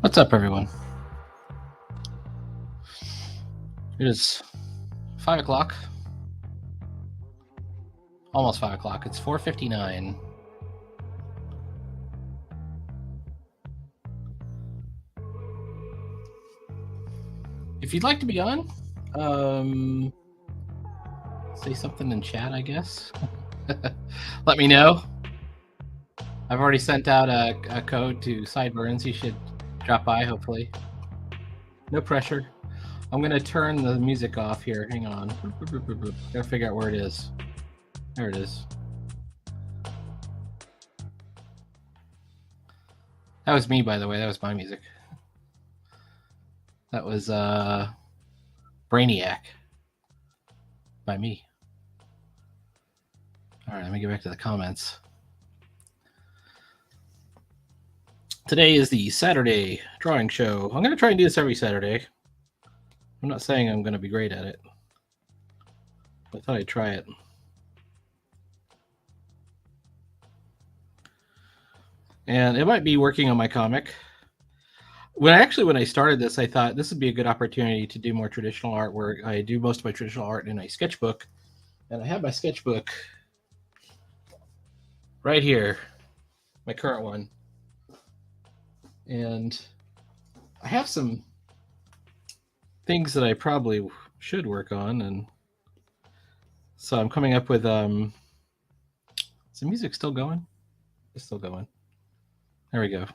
What's up, everyone? It is 5 o'clock. Almost 5 o'clock. It's 4:59. If you'd like to be on, say something in chat, I guess. Let me know. I've already sent out a code to Sideburns. You should drop by, hopefully. No pressure. I'm going to turn the music off here. Hang on. Gotta figure out where it is. There it is. That was me, by the way. That was my music. That was Brainiac by me. All right, let me get back to the comments. Today is the Saturday drawing show. I'm going to try and do this every Saturday. I'm not saying I'm going to be great at it. I thought I'd try it. And it might be working on my comic. When I started this, I thought this would be a good opportunity to do more traditional art, where I do most of my traditional art in a sketchbook. And I have my sketchbook right here, my current one. And I have some things that I probably should work on. And so I'm coming up with, is the music still going? It's still going. There we go.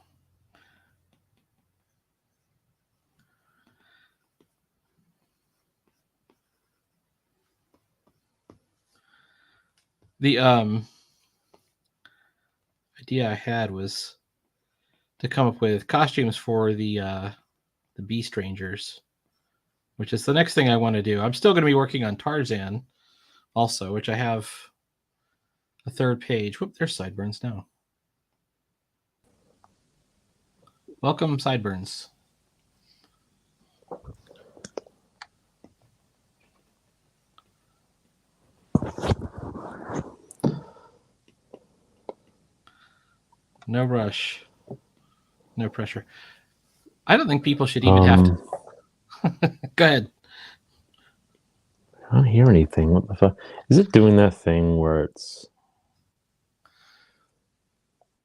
The idea I had was to come up with costumes for the Bee Strangers, which is the next thing I want to do. I'm still going to be working on Tarzan also, which I have a third page. Whoop, there's Sideburns now. Welcome, Sideburns. No rush. No pressure. I don't think people should even have to. Go ahead. I don't hear anything. What the fuck? Is it doing that thing where it's...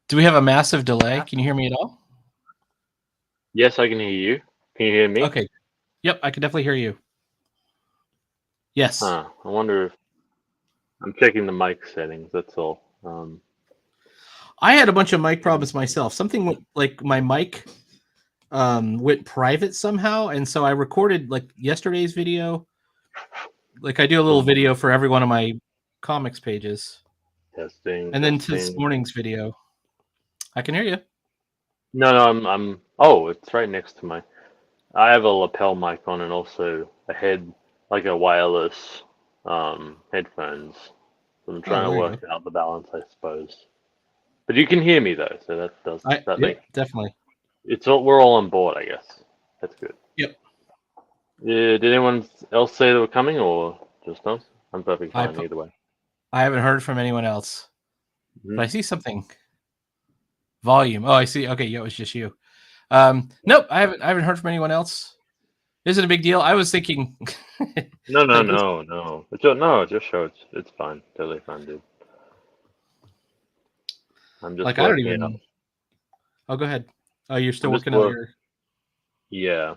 Do we have a massive delay? Can you hear me at all? Yes, I can hear you. Can you hear me? Okay. Yep, I can definitely hear you. Yes. I wonder if... I'm checking the mic settings, that's all. I had a bunch of mic problems myself. Something went, like my mic went private somehow, and so I recorded like yesterday's video. Like I do a little video for every one of my comics pages. Testing. And then to this morning's video. I can hear you. No, I'm. Oh, it's right next to my. I have a lapel mic on and also like a wireless headphones. So I'm trying to work out the balance, I suppose. But you can hear me though, so that does that makes definitely. We're all on board, I guess. That's good. Yep. Yeah, did anyone else say they were coming or just us? I'm perfectly fine either way. I haven't heard from anyone else. But I see something. Volume. Oh, I see. Okay, yeah, it was just you. Nope, I haven't heard from anyone else. Is it a big deal? I was thinking. No. Just show it's fine. Totally fine, dude. I'm just like I don't even. Oh, go ahead. Oh, you're still working on your. Yeah.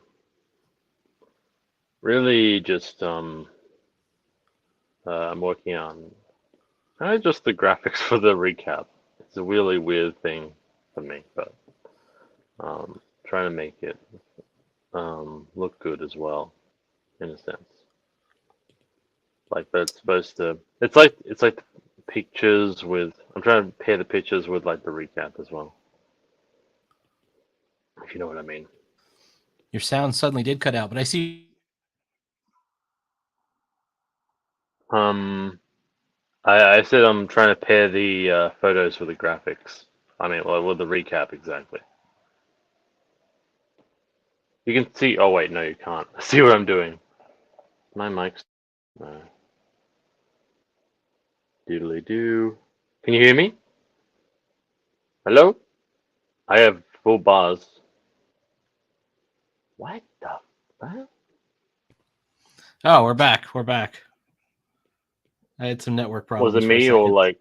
Really, just I'm working on just the graphics for the recap. It's a really weird thing for me, but trying to make it look good as well, in a sense. Like that's supposed to. It's like pictures with. I'm trying to pair the pictures with like the recap as well. If you know what I mean. Your sound suddenly did cut out, but I see. I said I'm trying to pair the photos with the graphics. I mean, well, with the recap exactly. You can see. Oh wait, no, you can't. See what I'm doing? My mic's no. Doodly doo. Can you hear me? Hello? I have full bars. What the fuck? Oh, we're back. We're back. I had some network Was problems it for a me or second. like?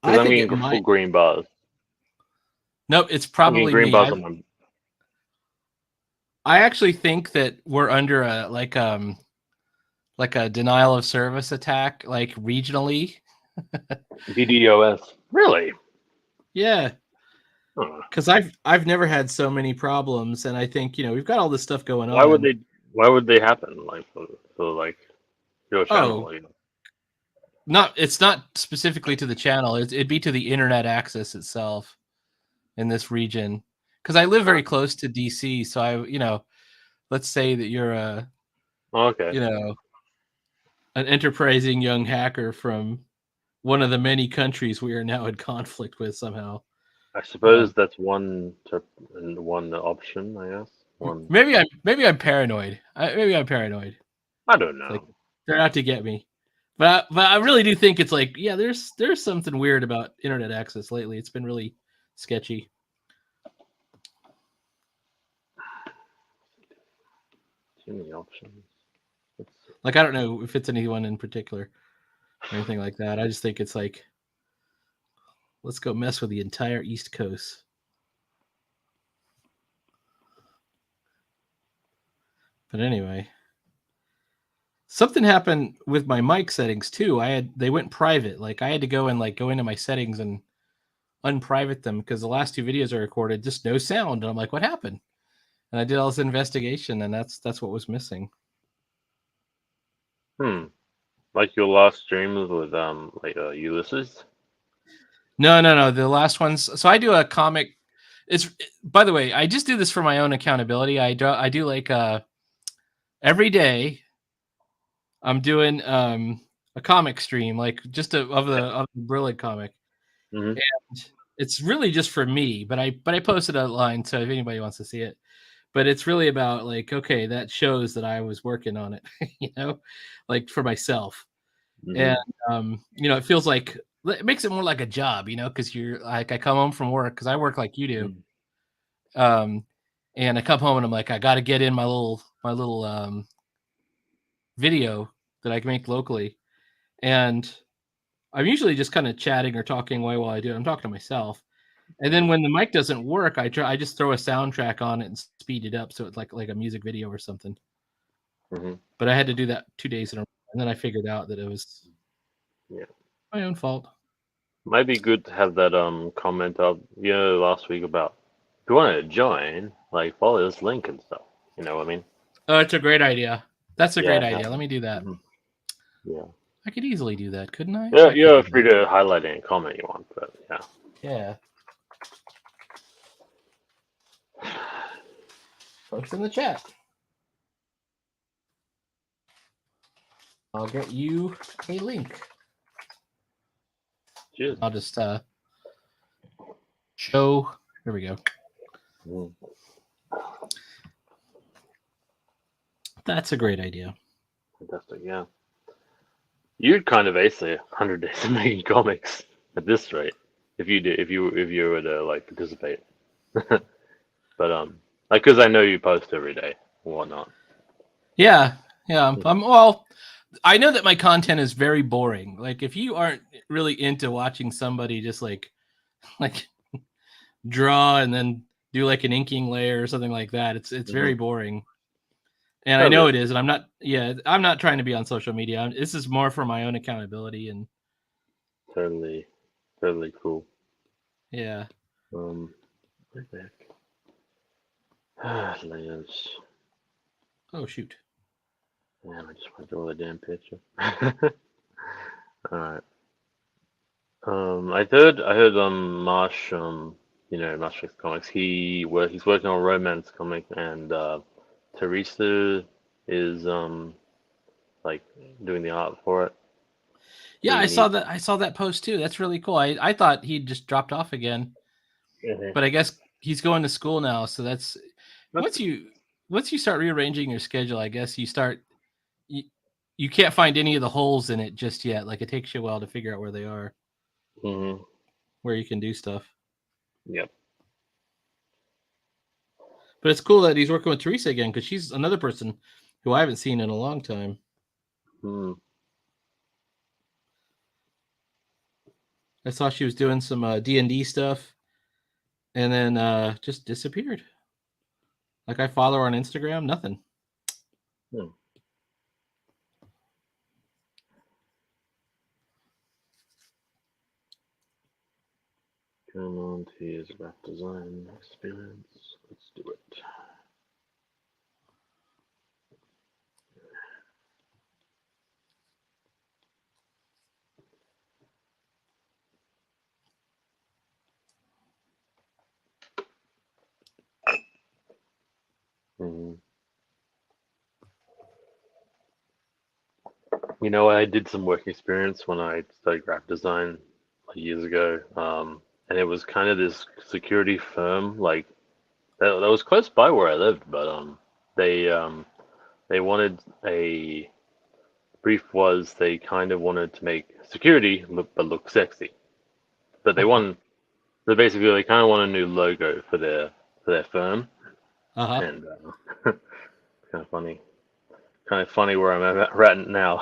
I Because I'm think getting it full might. green bars. Nope, it's I'm getting probably green me. bars on my. I actually think that we're under a like a denial of service attack, like regionally. BDOS. Really? Yeah, Huh. because I've never had so many problems, and I think we've got all this stuff going Why would on. they? Why would they happen? Like for like your Oh, channel? it's not specifically to the channel. It'd be to the internet access itself in this region. Because I live very close to DC, so let's say that you're Okay. you know, an enterprising young hacker from one of the many countries we are now in conflict with somehow. I suppose that's one option. I guess one. Maybe I'm paranoid. Maybe I'm paranoid. I don't It's like know. they're out to get me. But I really do think it's like, yeah, there's something weird about internet access lately. It's been really sketchy. Too many options. Let's see. Like I don't know if it's anyone in particular or anything like that. I just think it's like, let's go mess with the entire East Coast. But anyway, something happened with my mic settings too. They went private. Like I had to go into my settings and unprivate them because the last two videos I recorded just no sound. And I'm like, what happened? And I did all this investigation, and that's what was missing. Like your last stream was with Ulysses. No. The last ones. So I do a comic. By the way, I just do this for my own accountability. I do like every day. I'm doing a comic stream, like just of the Brilliant comic. Mm-hmm. And it's really just for me, but I posted a line, so if anybody wants to see it. But it's really about like, okay, that shows that I was working on it, like for myself. Mm-hmm. And it feels like it makes it more like a job, because you're like, I come home from work because I work like you do. And I come home and I'm like, I got to get in my little video that I can make locally. And I'm usually just kind of chatting or talking away while I do it. I'm talking to myself. And then when the mic doesn't work, I just throw a soundtrack on it and speed it up so it's like a music video or something. Mm-hmm. But I had to do that 2 days in a row, and then I figured out that it was my own fault. Might be good to have that comment up, last week about if you want to join, like follow this link and stuff. You know what I mean? Oh, it's a great idea. That's a great Yeah. idea. Let me do that. Mhm. Yeah. I could easily do that, couldn't I? Yeah, I could you're do free that. to highlight any comment you want, but yeah. Yeah. Folks in the chat. I'll get you a link. Cheers. I'll just show. There we go. Mm. That's a great idea. Fantastic, yeah. You'd kind of ace 100 days of making comics at this rate if you were to like participate. But like, because I know you post every day and whatnot. Yeah. Well, I know that my content is very boring. Like if you aren't really into watching somebody just like draw and then do like an inking layer or something like that, it's very boring. And I know it is, and I'm not trying to be on social media. This is more for my own accountability and Totally cool. yeah. Right back. Layers. Oh shoot. Man, I just want to draw the damn picture. All right. I heard Marsh Marsh Fix Comics. He's working on a romance comic, and Teresa is like doing the art for it. Yeah, I saw that post too. That's really cool. I thought he just dropped off again. But I guess he's going to school now, so that's once you start rearranging your schedule, I guess you can't find any of the holes in it just yet. Like it takes you a while to figure out where they are. Where you can do stuff. Yep. But it's cool that he's working with Teresa again because she's another person who I haven't seen in a long time. I saw she was doing some D&D stuff, and then just disappeared. Like I follow her on Instagram, nothing. Going on to his graph design experience. Let's do it. You know, I did some work experience when I studied graphic design years ago, and it was kind of this security firm, like that was close by where I lived, but they wanted a brief was they kind of wanted to make security look sexy, but they basically they kind of want a new logo for their firm, and kind of funny. Kind of funny where I'm at right now.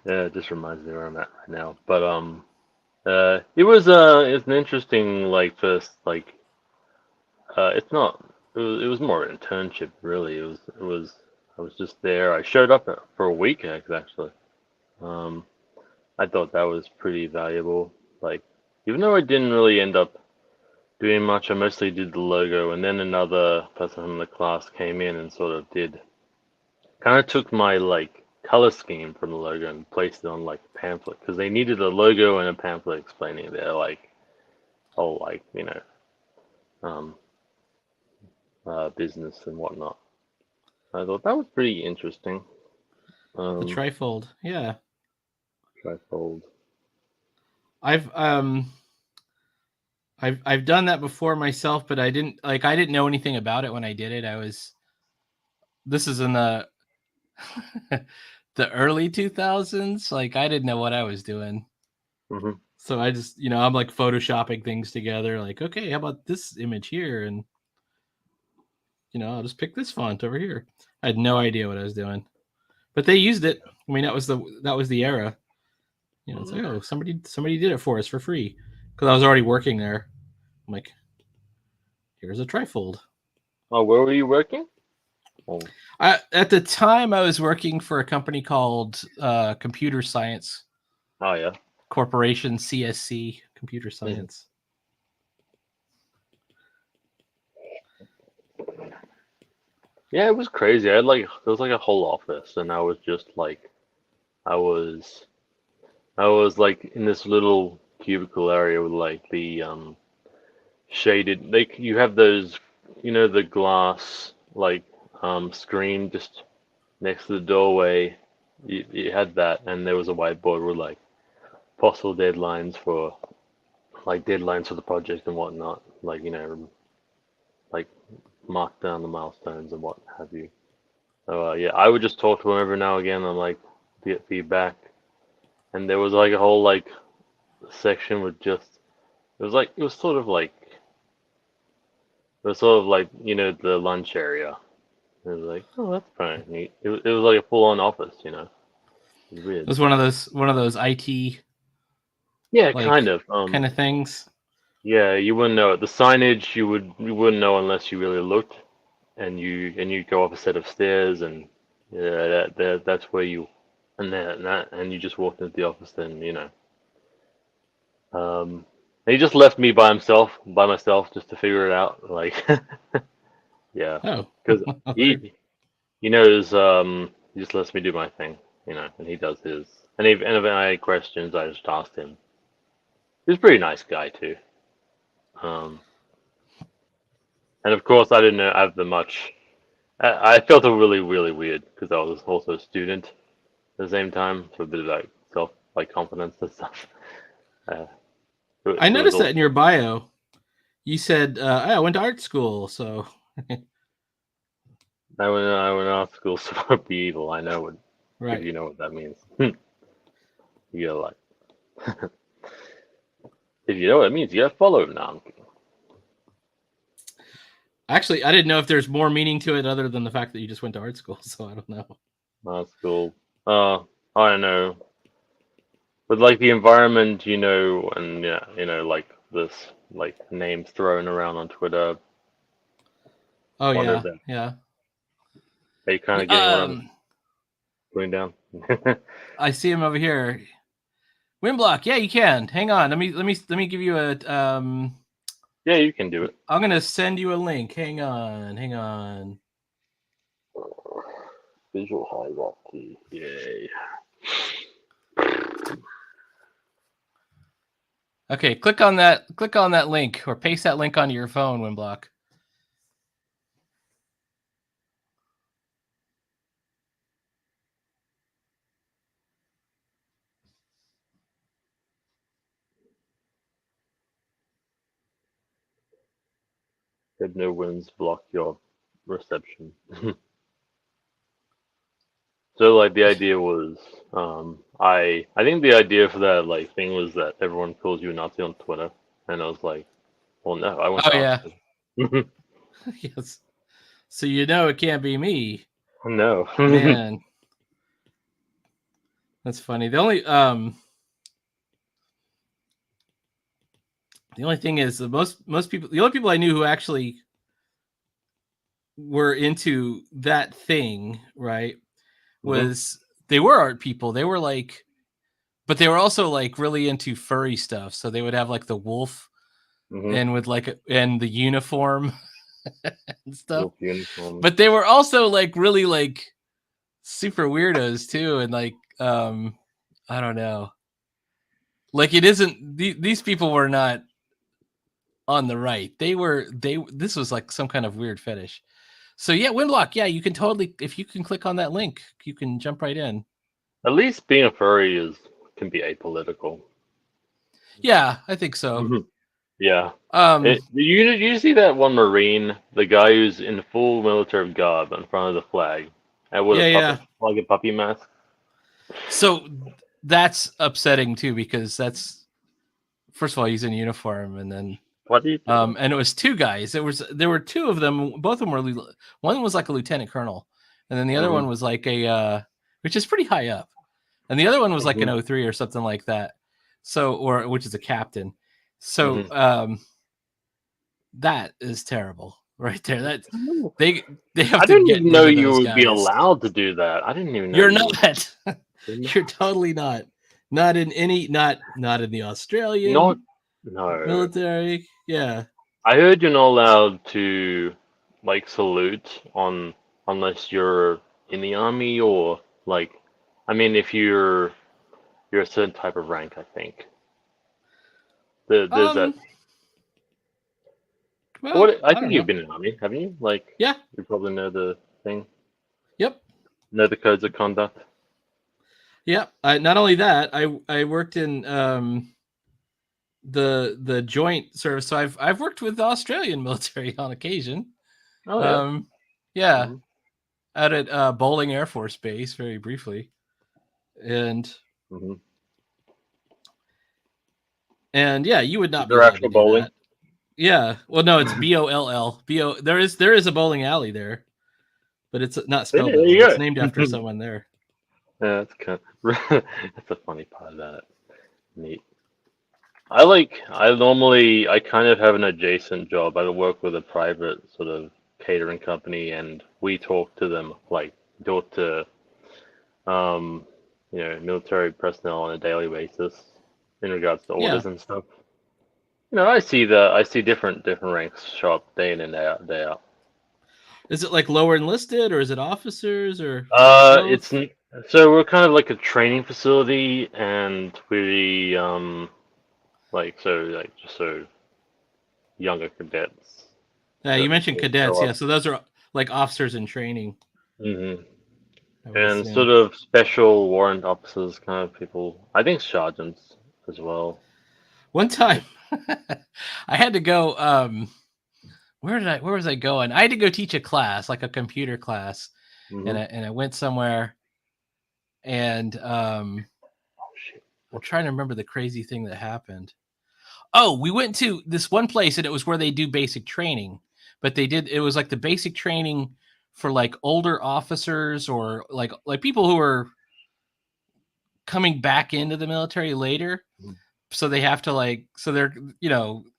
Yeah, it just reminds me where I'm at right now. But it's an interesting like first like it's not it was more of an internship really. It was I was just there. I showed up for a week actually. I thought that was pretty valuable. Like even though I didn't really end up doing much, I mostly did the logo, and then another person from the class came in and sort of kind of took my like color scheme from the logo and placed it on like a pamphlet because they needed a logo and a pamphlet explaining their like whole like business and whatnot. I thought that was pretty interesting. The trifold, yeah. Trifold. I've done that before myself, but I didn't know anything about it when I did it. This is in the the early 2000s. Like I didn't know what I was doing. So I just, I'm like photoshopping things together. Like, okay, how about this image here? And, I'll just pick this font over here. I had no idea what I was doing, but they used it. I mean, that was the era. It's like, oh, somebody did it for us for free because I was already working there. I'm like, here's a trifold. Oh, where were you working? At the time, I was working for a company called Computer Science. Oh yeah. Corporation, CSC, Computer Science. Yeah, it was crazy. I had there was like a whole office, and I was just like, I was like in this little cubicle area with like the shaded. Like you have those, the glass like screen just next to the doorway. You had that, and there was a whiteboard with like possible deadlines for the project and whatnot. Like like mark down the milestones and what have you. So yeah, I would just talk to him every now and again and like get feedback. And there was like a whole like section with just it was sort of like the lunch area. It was like, oh, that's kind of neat. It was like a full on office, It was weird. It was one of those IT. Yeah, like, kind of things. Yeah, you wouldn't know it. The signage you wouldn't know unless you really looked, and you go up a set of stairs, and yeah, that's where you and you just walked into the office. Then and he just left me by myself, just to figure it out. Like, yeah, Oh, because he knows he just lets me do my thing, and he does his. And if I had questions, I just asked him. He's a pretty nice guy too. And of course, I didn't have the much. I felt it really, really weird because I was also a student at the same time, so a bit of like confidence and stuff. I noticed that in your bio, you said I went to art school. So I went to art school, so be evil. I know right. If you know what that means. You gotta like. If you know what it means, you gotta follow him now. Actually, I didn't know if there's more meaning to it other than the fact that you just went to art school. So I don't know. That's cool. I don't know. But like the environment, and yeah, like this, like names thrown around on Twitter. Oh Wonder yeah, if that. yeah. Are you kind of getting what I'm putting down? I see him over here. Windblock, yeah, you can. Hang on. Let me give you a Yeah, you can do it. I'm gonna send you a link. Hang on. Visual hierarchy. Yay. Okay, click on that link or paste that link onto your phone, Windblock. Have no winds block your reception. So like the idea was, I think the idea for that like thing was that everyone calls you a Nazi on Twitter, and I was like, well, no, I went Oh to art yeah. school. Yes. So it can't be me. No. Man. That's funny. The only thing is the most people, the only people I knew who actually were into that thing, right, was they were art people. They were like, but they were also like really into furry stuff. So they would have like the wolf and with and the uniform and stuff. Wolf uniform. But they were also like really like super weirdos too, and like I don't know. Like it isn't these people were not on the right. This was like some kind of weird fetish. So yeah, Windblock, yeah, you can totally, if you can click on that link, you can jump right in. At least being a furry can be apolitical. Yeah, I think so. Yeah. You see that one Marine, the guy who's in full military garb in front of the flag, and with a puppy mask. So that's upsetting too, because that's, first of all, he's in uniform, and then what do you think? And it was two guys. There were two of them. Both of them were, one was like a lieutenant colonel, and then the other one was like a which is pretty high up, and the other one was like an 03 or something like that. So, or which is a captain. So that is terrible right there. That they have I to didn't get even rid know of you those would guys. be allowed to do that. I didn't even know you're not. You're totally not. Not in any. Not in the Australian military. Yeah. I heard you're not allowed to like salute unless you're in the army or like, I mean, if you're a certain type of rank, I think. There's that. Well, I think you've been in the army, haven't you? Like, yeah, you probably know the thing. Yep. Know the codes of conduct. Yep. Not only that, I worked in the joint service. So I've worked with the Australian military on occasion. Oh yeah. Yeah. Out at Bowling Air Force Base, very briefly, and and yeah, you would not be allowed to do bowling? that. Yeah. Well, no, it's BOLL. There is a bowling alley there, but it's not spelled that way. It's named after someone there. Yeah, that's kind of that's a funny part of that. Neat. I kind of have an adjacent job. I work with a private sort of catering company, and we talk to them military personnel on a daily basis in regards to orders and stuff. I see different ranks show up day in and day out. Is it like lower enlisted, or is it officers, or? So we're kind of like a training facility, and we so younger cadets. Yeah, you mentioned cadets. Yeah, so those are like officers in training. And sort of special warrant officers, kind of people. I think sergeants as well. One time, I had to go. Where was I going? I had to go teach a class, like a computer class, and I went somewhere, and I'm trying to remember the crazy thing that happened. Oh, we went to this one place, and it was where they do basic training, but it was like the basic training for like older officers or like people who are coming back into the military later. So they have to like, so they're,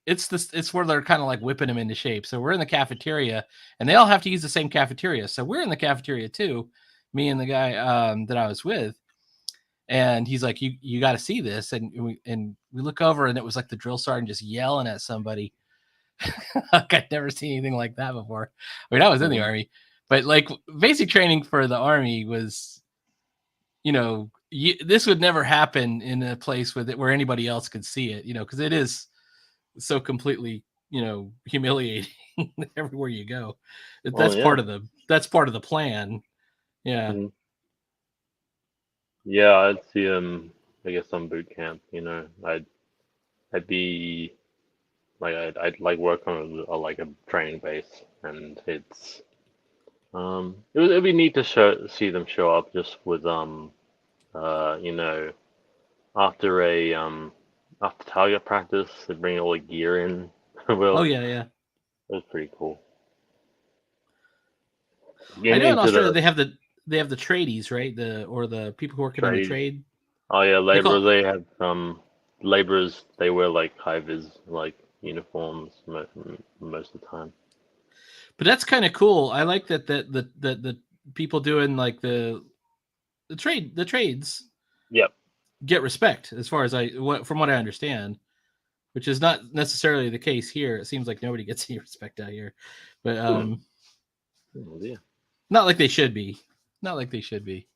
it's where they're kind of like whipping them into shape. So we're in the cafeteria and they all have to use the same cafeteria. So we're in the cafeteria too, me and the guy that I was with. And he's like, you got to see this. And we look over and it was like the drill sergeant just yelling at somebody. Like I'd never seen anything like that before. I mean, I was in the Army, but like basic training for the Army was, this would never happen in a place with it where anybody else could see it, because it is so completely, humiliating everywhere you go. That's part of the plan. Yeah. Mm-hmm. Yeah, I'd see I guess some boot camp. I'd be like I'd like work on like a training base, and it'd be neat to see them show up just with after target practice, they bring all the gear in. Oh yeah. That's pretty cool. I know in Australia they have the tradies, right? The people who work in the trade. Oh yeah, laborers. They have laborers. They wear like high-vis like uniforms most of the time. But that's kind of cool. I like that the people doing like the trades. Yep. Get respect as far as from what I understand, which is not necessarily the case here. It seems like nobody gets any respect out here, but yeah. Not like they should be. Not like they should be.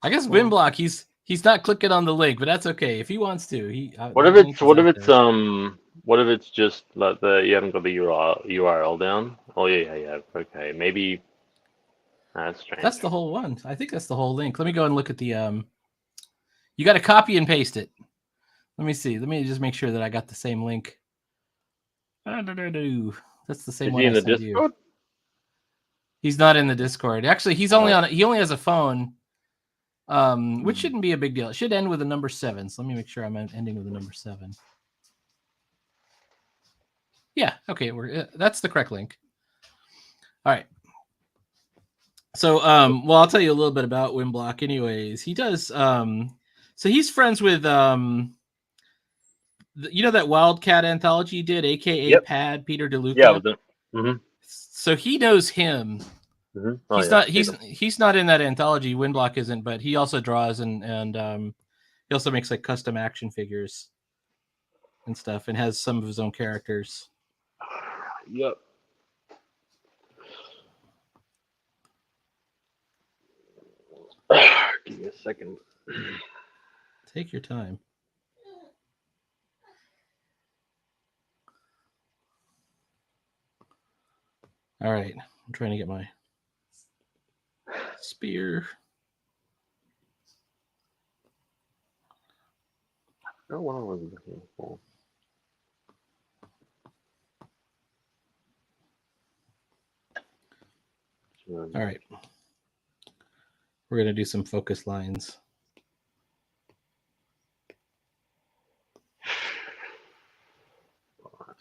I guess Winblock, he's not clicking on the link, but that's okay if he wants to. What if it's just like you haven't got the URL down? Oh yeah. Okay, maybe that's strange. That's the whole one. I think that's the whole link. Let me go and look at the You got to copy and paste it. Let me see. Let me just make sure that I got the same link. That's the same one I sent you. He's not in the Discord. Actually, he's only on. He only has a phone, which shouldn't be a big deal. It should end with a number 7. So let me make sure I'm ending with a number 7. Yeah. Okay. That's the correct link. All right. So, I'll tell you a little bit about Winblock. Anyways, he does. So he's friends with that Wildcat anthology you did, aka Pad Peter DeLuca. Yeah, was it? Mm-hmm. So he knows him. Mm-hmm. Oh, he's not in that anthology. Winblock isn't, but he also draws and he also makes like custom action figures and stuff, and has some of his own characters. Yep. Give me a second. Take your time. All right. I'm trying to get my spear. I don't know what I was looking for. All right. We're going to do some focus lines.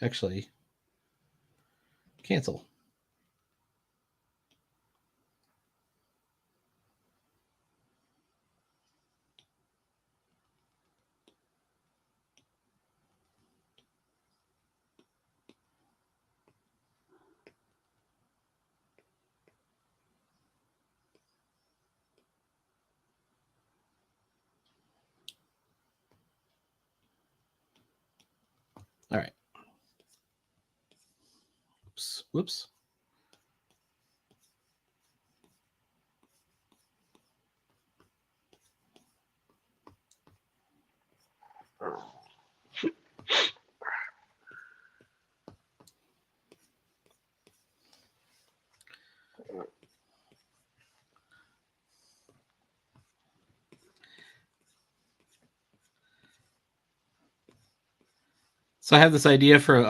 Actually, cancel. All right. Whoops. So I have this idea for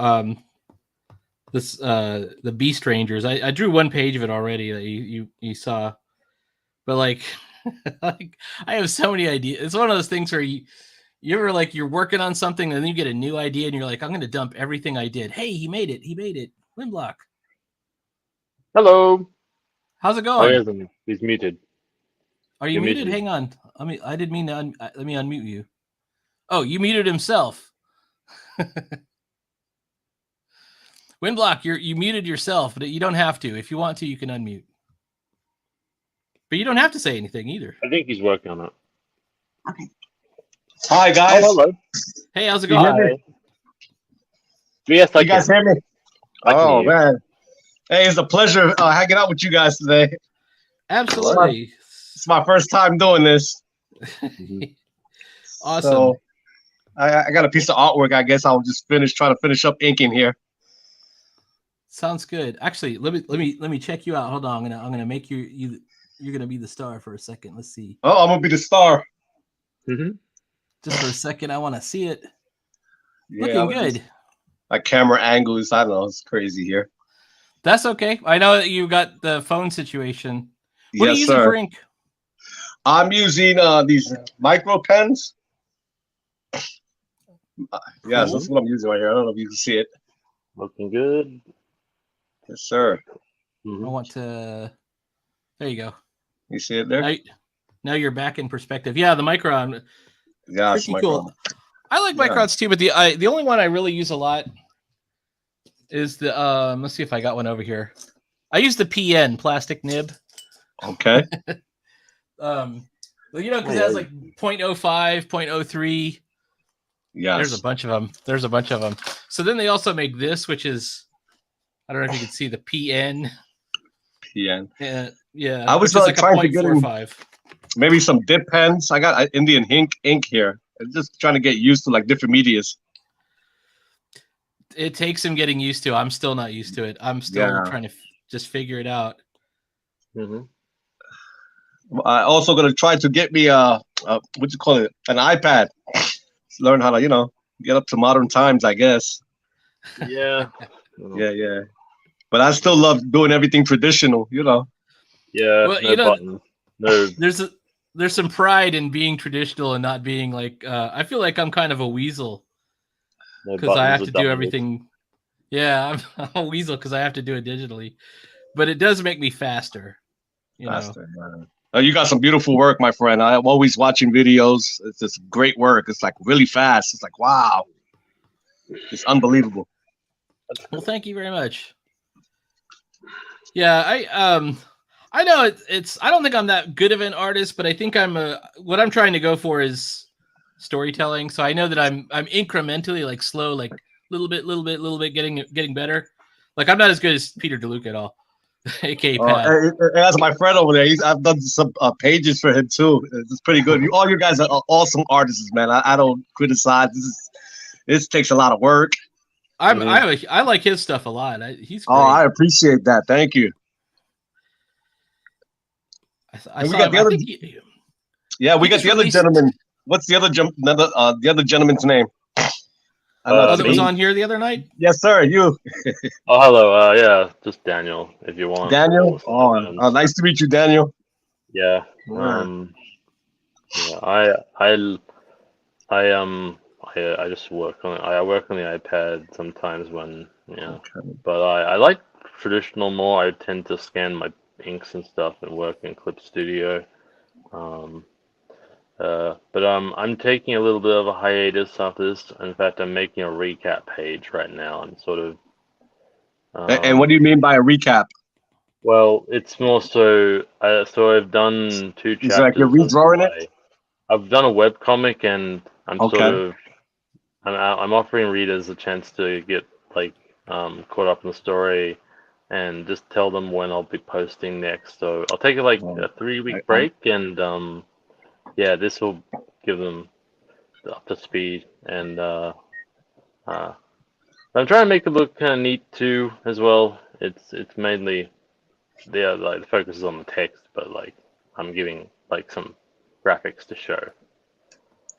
the Beast Rangers. I drew one page of it already that you saw, but like, like I have so many ideas. It's one of those things where You ever like you're working on something and then you get a new idea and you're like, I'm going to dump everything I did. Hey, he made it. He made it. Windblock. Hello. How's it Oh, going? yeah, he's muted. Are you You're muted? muted. Hang on. I didn't mean to. Let me unmute you. Oh, you muted himself. Windblock, you muted yourself, but you don't have to. If you want to, you can unmute. But you don't have to say anything either. I think he's working on it. Okay. Hi guys. Oh, hello. Hey, how's it Can you hear going? me? Yes, I You guys can. hear me? I can Oh hear you. man. Hey, it's a pleasure hanging out with you guys today. Absolutely. It's my first time doing this. Awesome. So I got a piece of artwork. I guess I'll just try to finish up inking here. Sounds good. Actually, let me check you out. Hold on. I'm gonna make you're gonna be the star for a second. Let's see. Oh, I'm gonna be the star. Just for a second, I want to see it. Yeah, Looking good. My camera angles, I don't know, it's crazy here. That's okay. I know that you got the phone situation. What are you Yes, using sir. for ink? I'm using these micro pens. Yeah, Cool. that's what I'm using right here. I don't know if you can see it. Looking good. Yes, sir. I want to. There you go. You see it there? Now you're back in perspective. Yeah, the Micron. Yeah, it's Pretty cool. Micron. I like Microns too, but the only one I really use a lot is the let's see if I got one over here. I use the PN plastic nib. Okay. Because it has like 0.05, 0.03. Yes. There's a bunch of them. So then they also make this, which is I don't know if you can see the PN. PN. Yeah. I was like trying to get in 0.45. maybe some dip pens. I got Indian ink here. I'm just trying to get used to like different medias. It takes some getting used to. I'm still not used to it. I'm still trying to just figure it out. I also gonna try to get me what you call it, an iPad. Learn how to get up to modern times, I guess. Yeah. Yeah. But I still love doing everything traditional. Yeah. Well, no buttons. No. There's some pride in being traditional and not being like. I feel like I'm kind of a weasel because I have to do everything. Yeah, I'm a weasel because I have to do it digitally, but it does make me faster. Faster. Oh, you got some beautiful work, my friend. I'm always watching videos. It's just great work. It's like really fast. It's like wow, it's unbelievable. Well, thank you very much. Yeah, I know it's. I don't think I'm that good of an artist, but I think what I'm trying to go for is storytelling. So I know that I'm incrementally like slow, like little bit, getting better. Like I'm not as good as Peter DeLuca at all, aka Pat. As my friend over there, I've done some pages for him too. It's pretty good. All you guys are awesome artists, man. I don't criticize. This takes a lot of work. I like his stuff a lot. He's great. Oh, I appreciate that. Thank you. We got the other gentleman. What's the other gentleman's name? That was on here the other night? Yes, sir. You. Oh, hello. Yeah, just Daniel, if you want. Daniel. Oh, nice to meet you, Daniel. Yeah. I just work on it. I work on the iPad sometimes when but I like traditional more. I tend to scan my inks and stuff and work in Clip Studio. But I'm taking a little bit of a hiatus after this. In fact, I'm making a recap page right now and sort of. And what do you mean by a recap? Well, it's more so. So I've done 2 chapters. Like you're redrawing it. I've done a webcomic, and I'm I'm offering readers a chance to get caught up in the story, and just tell them when I'll be posting next. So I'll take a 3-week break, and this will give them up to speed. And I'm trying to make it look kind of neat too, as well. It's mainly the focus is on the text, but I'm giving some graphics to show.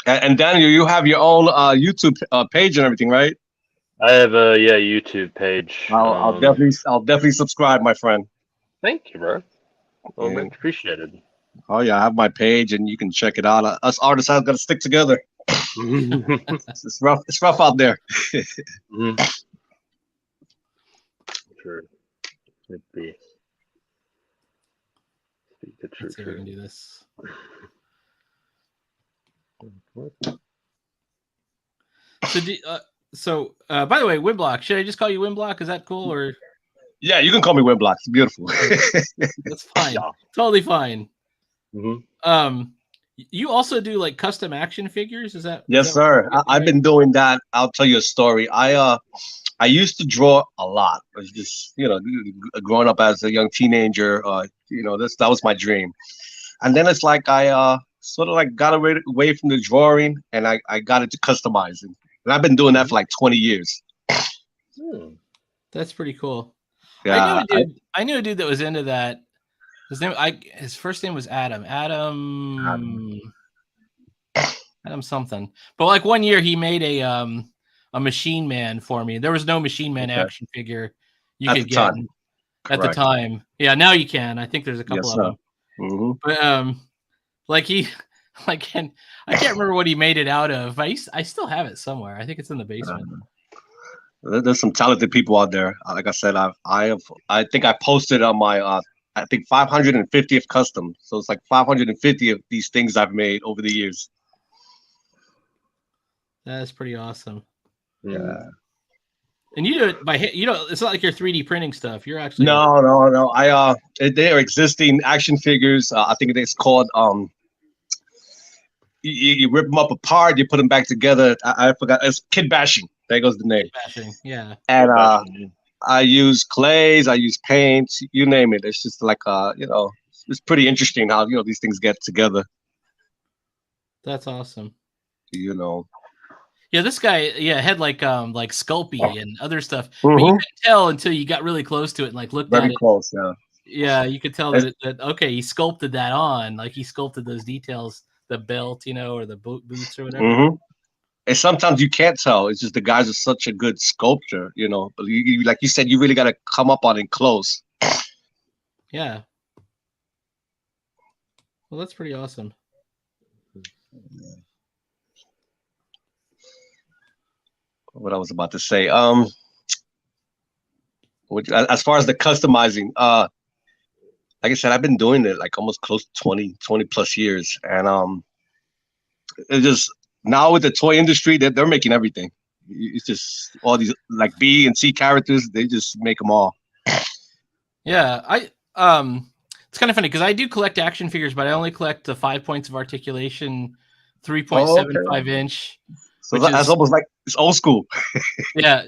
And Daniel, you have your own YouTube page and everything, right? I have a YouTube page. I'll definitely subscribe, my friend. Thank you, bro. Well, much appreciated. Oh yeah, I have my page, and you can check it out. Us artists have got to stick together. It's rough. It's rough out there. Sure. It'd be. Speak the Let's see if I can truth. do this. By the way, Wimblock. Should I just call you Wimblock? Is that cool or? Yeah, you can call me Wimblock. It's beautiful. That's fine. Yeah. Totally fine. Mm-hmm. You also do like custom action figures? Is that? Yes, is that what sir. you're getting I've at? been doing that. I'll tell you a story. I used to draw a lot. I was just, growing up as a young teenager, that was my dream. And then it's like I sort of like got away from the drawing and I got into customizing. And I've been doing that for like 20 years. That's pretty cool. Yeah. I knew a dude that was into that. His first name was Adam. Adam something. But like one year he made a Machine Man for me. There was no Machine Man action figure you At could the get time. at the Correct. time. Yeah, now you can. I think there's a couple Yes, of sir. them. Mm-hmm. But I can't remember what he made it out of. I still have it somewhere. I think it's in the basement. There's some talented people out there. Like I said, I think I posted on my I think 550th custom. So it's like 550 of these things I've made over the years. That's pretty awesome. Yeah. And you do it by hand. It's not like you're 3D printing stuff. You're actually No. They are existing action figures. I think it's called you rip them up apart, you put them back together. I forgot. It's kid bashing. There goes the name. bashing. Yeah. And I use clays, I use paints, you name it. It's just like it's pretty interesting how these things get together. That's awesome. Yeah, this guy, had like Sculpey and other stuff, but you couldn't tell until you got really close to it and like looked very at it. close. Yeah. Yeah, you could tell that okay, he sculpted that on, like he sculpted those details, the belt, or the boots or whatever. Mm-hmm. And sometimes you can't tell. It's just the guys are such a good sculptor, But like you said, you really got to come up on it close. Yeah. Well, that's pretty awesome. What I was about to say. As far as the customizing, like I said, I've been doing it like almost close to 20 plus years, and it's just now with the toy industry that they're making everything. It's just all these like B and C characters. They just make them all. Yeah, it's kind of funny because I do collect action figures, but I only collect the 5 points of articulation, 3.75 inch. So that's almost like it's old school. Yeah,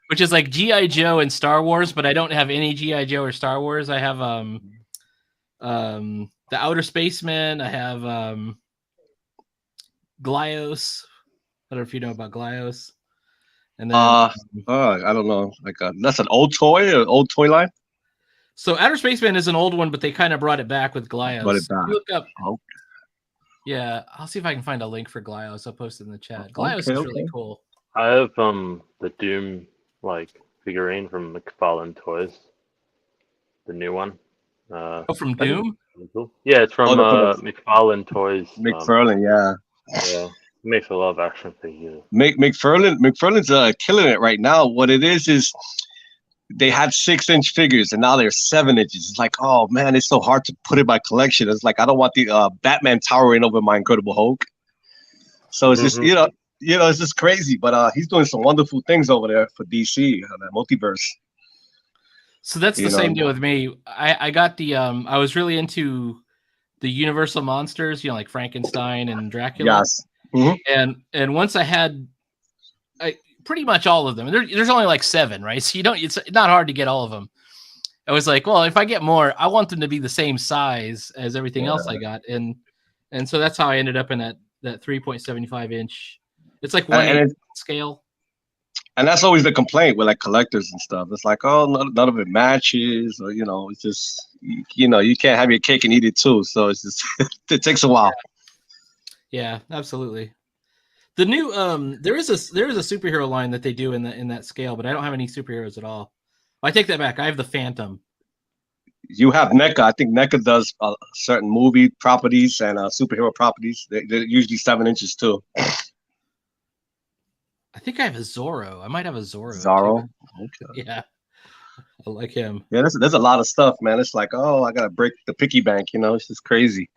which is like G.I. Joe and Star Wars, but I don't have any G.I. Joe or Star Wars. I have the Outer Spaceman. I have Glyos. I don't know if you know about Glyos. And then I don't know. Like that's an old toy line. So Outer Spaceman is an old one, but they kind of brought it back with Glyos. Brought it back. Look up. Okay. Yeah, I'll see if I can find a link for Glyos. I'll post it in the chat. Glyos is really cool. I have the Doom figurine from McFarlane Toys, the new one. From Doom? Yeah, it's from McFarlane Toys. McFarlane, yeah. Yeah, makes a lot of action figures. McFarlane's killing it right now. What it is they had 6-inch figures and now they're 7 inches. It's like, oh man, it's so hard to put in my collection. It's like I don't want the Batman towering over my Incredible Hulk. So it's just it's just crazy. But he's doing some wonderful things over there for DC, the multiverse. So that's the same deal with me. I got the I was really into the Universal monsters, like Frankenstein and Dracula. Yes. Mm-hmm. And once I had pretty much all of them. There's only like 7, right? So it's not hard to get all of them. I was like, well, if I get more, I want them to be the same size as everything else I got. And so that's how I ended up in that 3.75 inch. It's like 1/8 scale. And that's always the complaint with like collectors and stuff. It's like, oh, none of it stitches, or it's just you can't have your cake and eat it too. So it's just it takes a while. Yeah, absolutely. The new there is a superhero line that they do in that scale, but I don't have any superheroes at all. I take that back. I have the Phantom. You have NECA. I think NECA does certain movie properties and superhero properties. They're usually 7 inches too. I think I have a Zorro. I might have a Zorro. Zorro. Too. Okay. Yeah, I like him. Yeah, there's a lot of stuff, man. It's like, oh, I gotta break the piggy bank. You know, it's just crazy.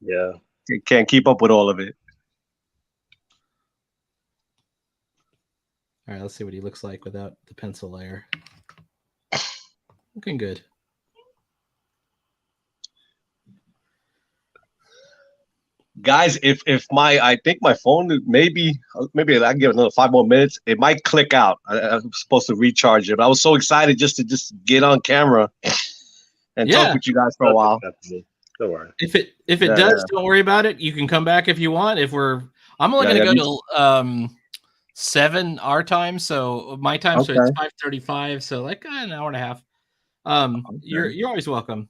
Yeah. You can't keep up with all of it. All right, let's see what he looks like without the pencil layer. Looking good. Guys, if I think my phone maybe I can give it another 5 more minutes. It might click out. I'm supposed to recharge it, but I was so excited just to get on camera and talk with you guys for a while. Don't worry. If it does, don't worry about it. You can come back if you want. I'm only going to go till 7 our time, so my time, so it's 5:35, so like an hour and a half. You're always welcome.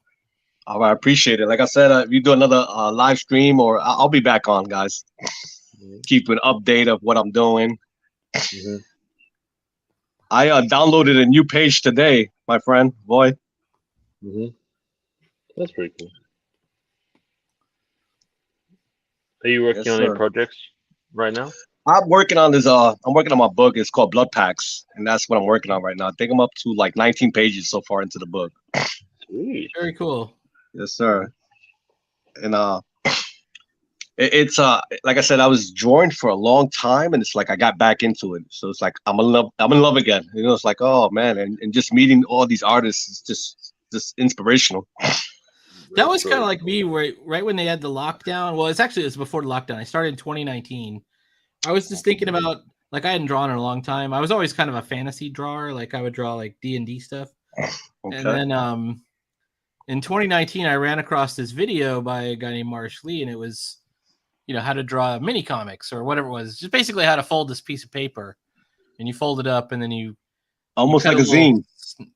All right, I appreciate it. Like I said, if you do another live stream, or I'll be back on, guys. Keep an update of what I'm doing. I downloaded a new page today, my friend, boy. That's pretty cool. Are you working on any projects right now? I'm working on this. I'm working on my book. It's called Blood Packs, and that's what I'm working on right now. I think I'm up to like 19 pages so far into the book. Sweet. Very cool. Yes, sir. And it's like I said, I was drawing for a long time, and it's like I got back into it. So it's like I'm in love again. You know, it's like, oh man, and just meeting all these artists is just inspirational. That was kind of like me, right when they had the lockdown. Well, it was before the lockdown. I started in 2019. I was just thinking about, like, I hadn't drawn in a long time. I was always kind of a fantasy drawer. Like, I would draw like D&D stuff. And then in 2019, I ran across this video by a guy named Marsh Lee, and it was, how to draw mini comics or whatever it was. Just basically how to fold this piece of paper, and you fold it up, and then you almost like a zine.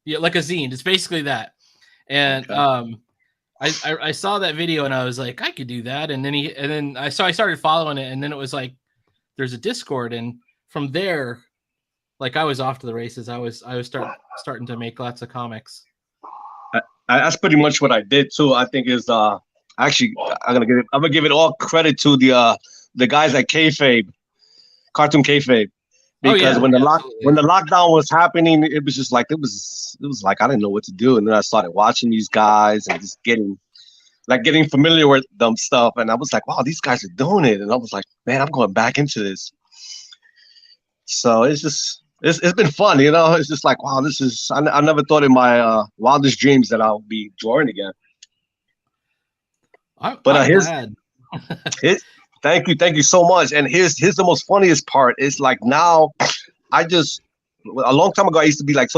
Yeah, like a zine. It's basically that. And I saw that video, and I was like, I could do that. And then I started following it, and then it was like, there's a Discord, and from there, like, I was off to the races. I was starting to make lots of comics. That's pretty much what I did too. I think is actually I'm gonna give it all credit to the guys at Cartoon Kayfabe, because when the lockdown was happening, it was just like it was like I didn't know what to do, and then I started watching these guys and just getting familiar with them stuff, and I was like, wow, these guys are doing it, and I was like, man, I'm going back into this. So it's been fun, It's just like, wow, this is I never thought in my wildest dreams that I'll be drawing again. I'm glad. Thank you so much. And here's the most funniest part is, like, now a long time ago, I used to be like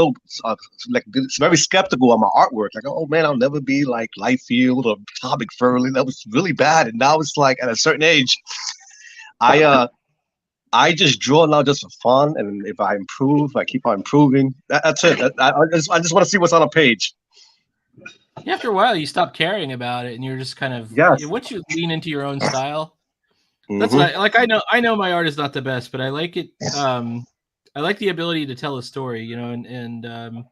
very skeptical of my artwork. Like, oh man, I'll never be like Lightfield or Topic Furley. That was really bad. And now it's like at a certain age, I just draw now just for fun. And if I improve, I keep on improving. That's it. I just want to see what's on a page. Yeah, after a while, you stop caring about it, and you're just kind of once you lean into your own style. That's what I know my art is not the best, but I like it. I like the ability to tell a story, and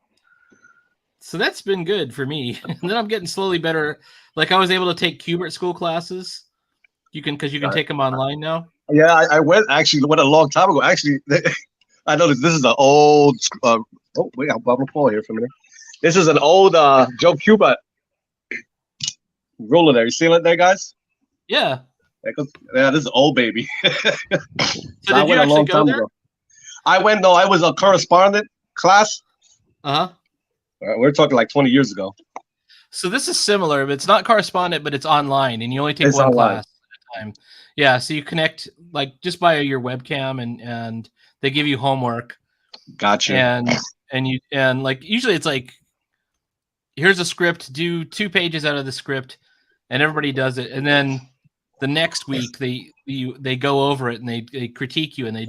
so that's been good for me. And then I'm getting slowly better. Like, I was able to take Kubert school classes. Because you can take them online now. Yeah, I went a long time ago. Actually, I noticed this is an old. Oh wait, I'm gonna pull here for a minute. This is an old Joe Kubert ruler there. You see it there, guys? Yeah. Yeah, this is an old baby. So did you actually go there? I was a correspondent class. We're talking like 20 years ago. So this is similar, but it's not correspondent, but it's online, and you only take one class at a time. Yeah, so you connect like just by your webcam, and they give you homework. Gotcha. And like usually it's like, here's a script, do 2 pages out of the script, and everybody does it, and then the next week they go over it and they critique you, and they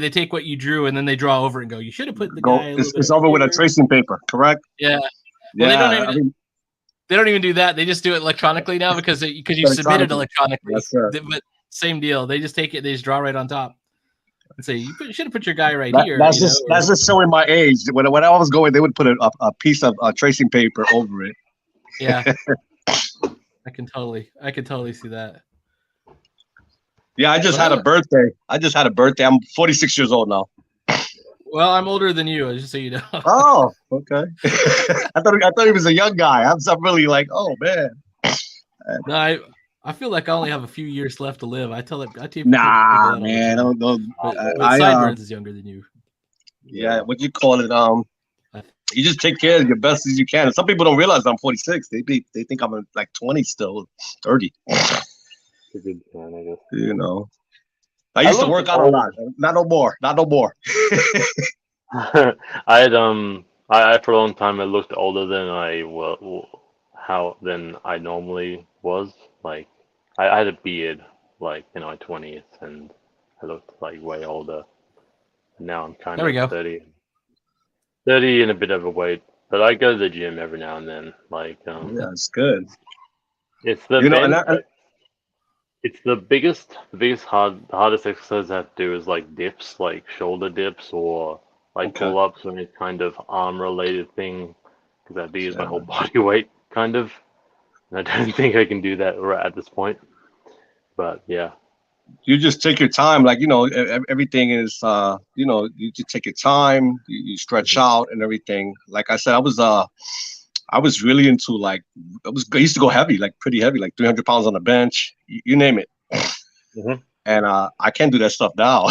take what you drew and then they draw over and go, you should have put the guy. It's over with a tracing paper, correct? Yeah. Well, they don't even do that. They just do it electronically now because you submitted electronically. Yes, sir. But same deal. They just take it. They just draw right on top and say, you should have put your guy right here. That's just showing my age. When I was going, they would put a piece of tracing paper over it. Yeah. I can totally see that. Yeah, I just Well, had a birthday. I'm 46 years old now. Well, I'm older than you, just so you know. Oh, okay. I thought he was a young guy. I'm really like, oh man. No, I feel like I only have a few years left to live. I tell people Nah, that all the man. time. Don't. But Sideburns is younger than you. Yeah, what you call it? You just take care of your best as you can. And some people don't realize I'm 46. They think I'm like 20 still, 30. It's a good sign, I guess. You know, I used to work out a lot. Not no more. Not no more. I had I for a long time I looked older than I normally was. Like I had a beard like in my 20s and I looked like way older. Now I'm kind There we of go. 30 and a bit overweight, but I go to the gym every now and then. Like Yeah, it's good. it's the it's the hardest exercise I have to do is like dips, like shoulder dips or like Okay. pull-ups or any kind of arm-related thing, because I have to use my Yeah. whole body weight, kind of. And I don't think I can do that right at this point. But yeah, You just take your time. Like, everything is, you just take your time. You stretch out and everything. Like I said, I was really into like, I used to go heavy, like pretty heavy, like 300 pounds on the bench, you name it. Mhm. And I can't do that stuff now.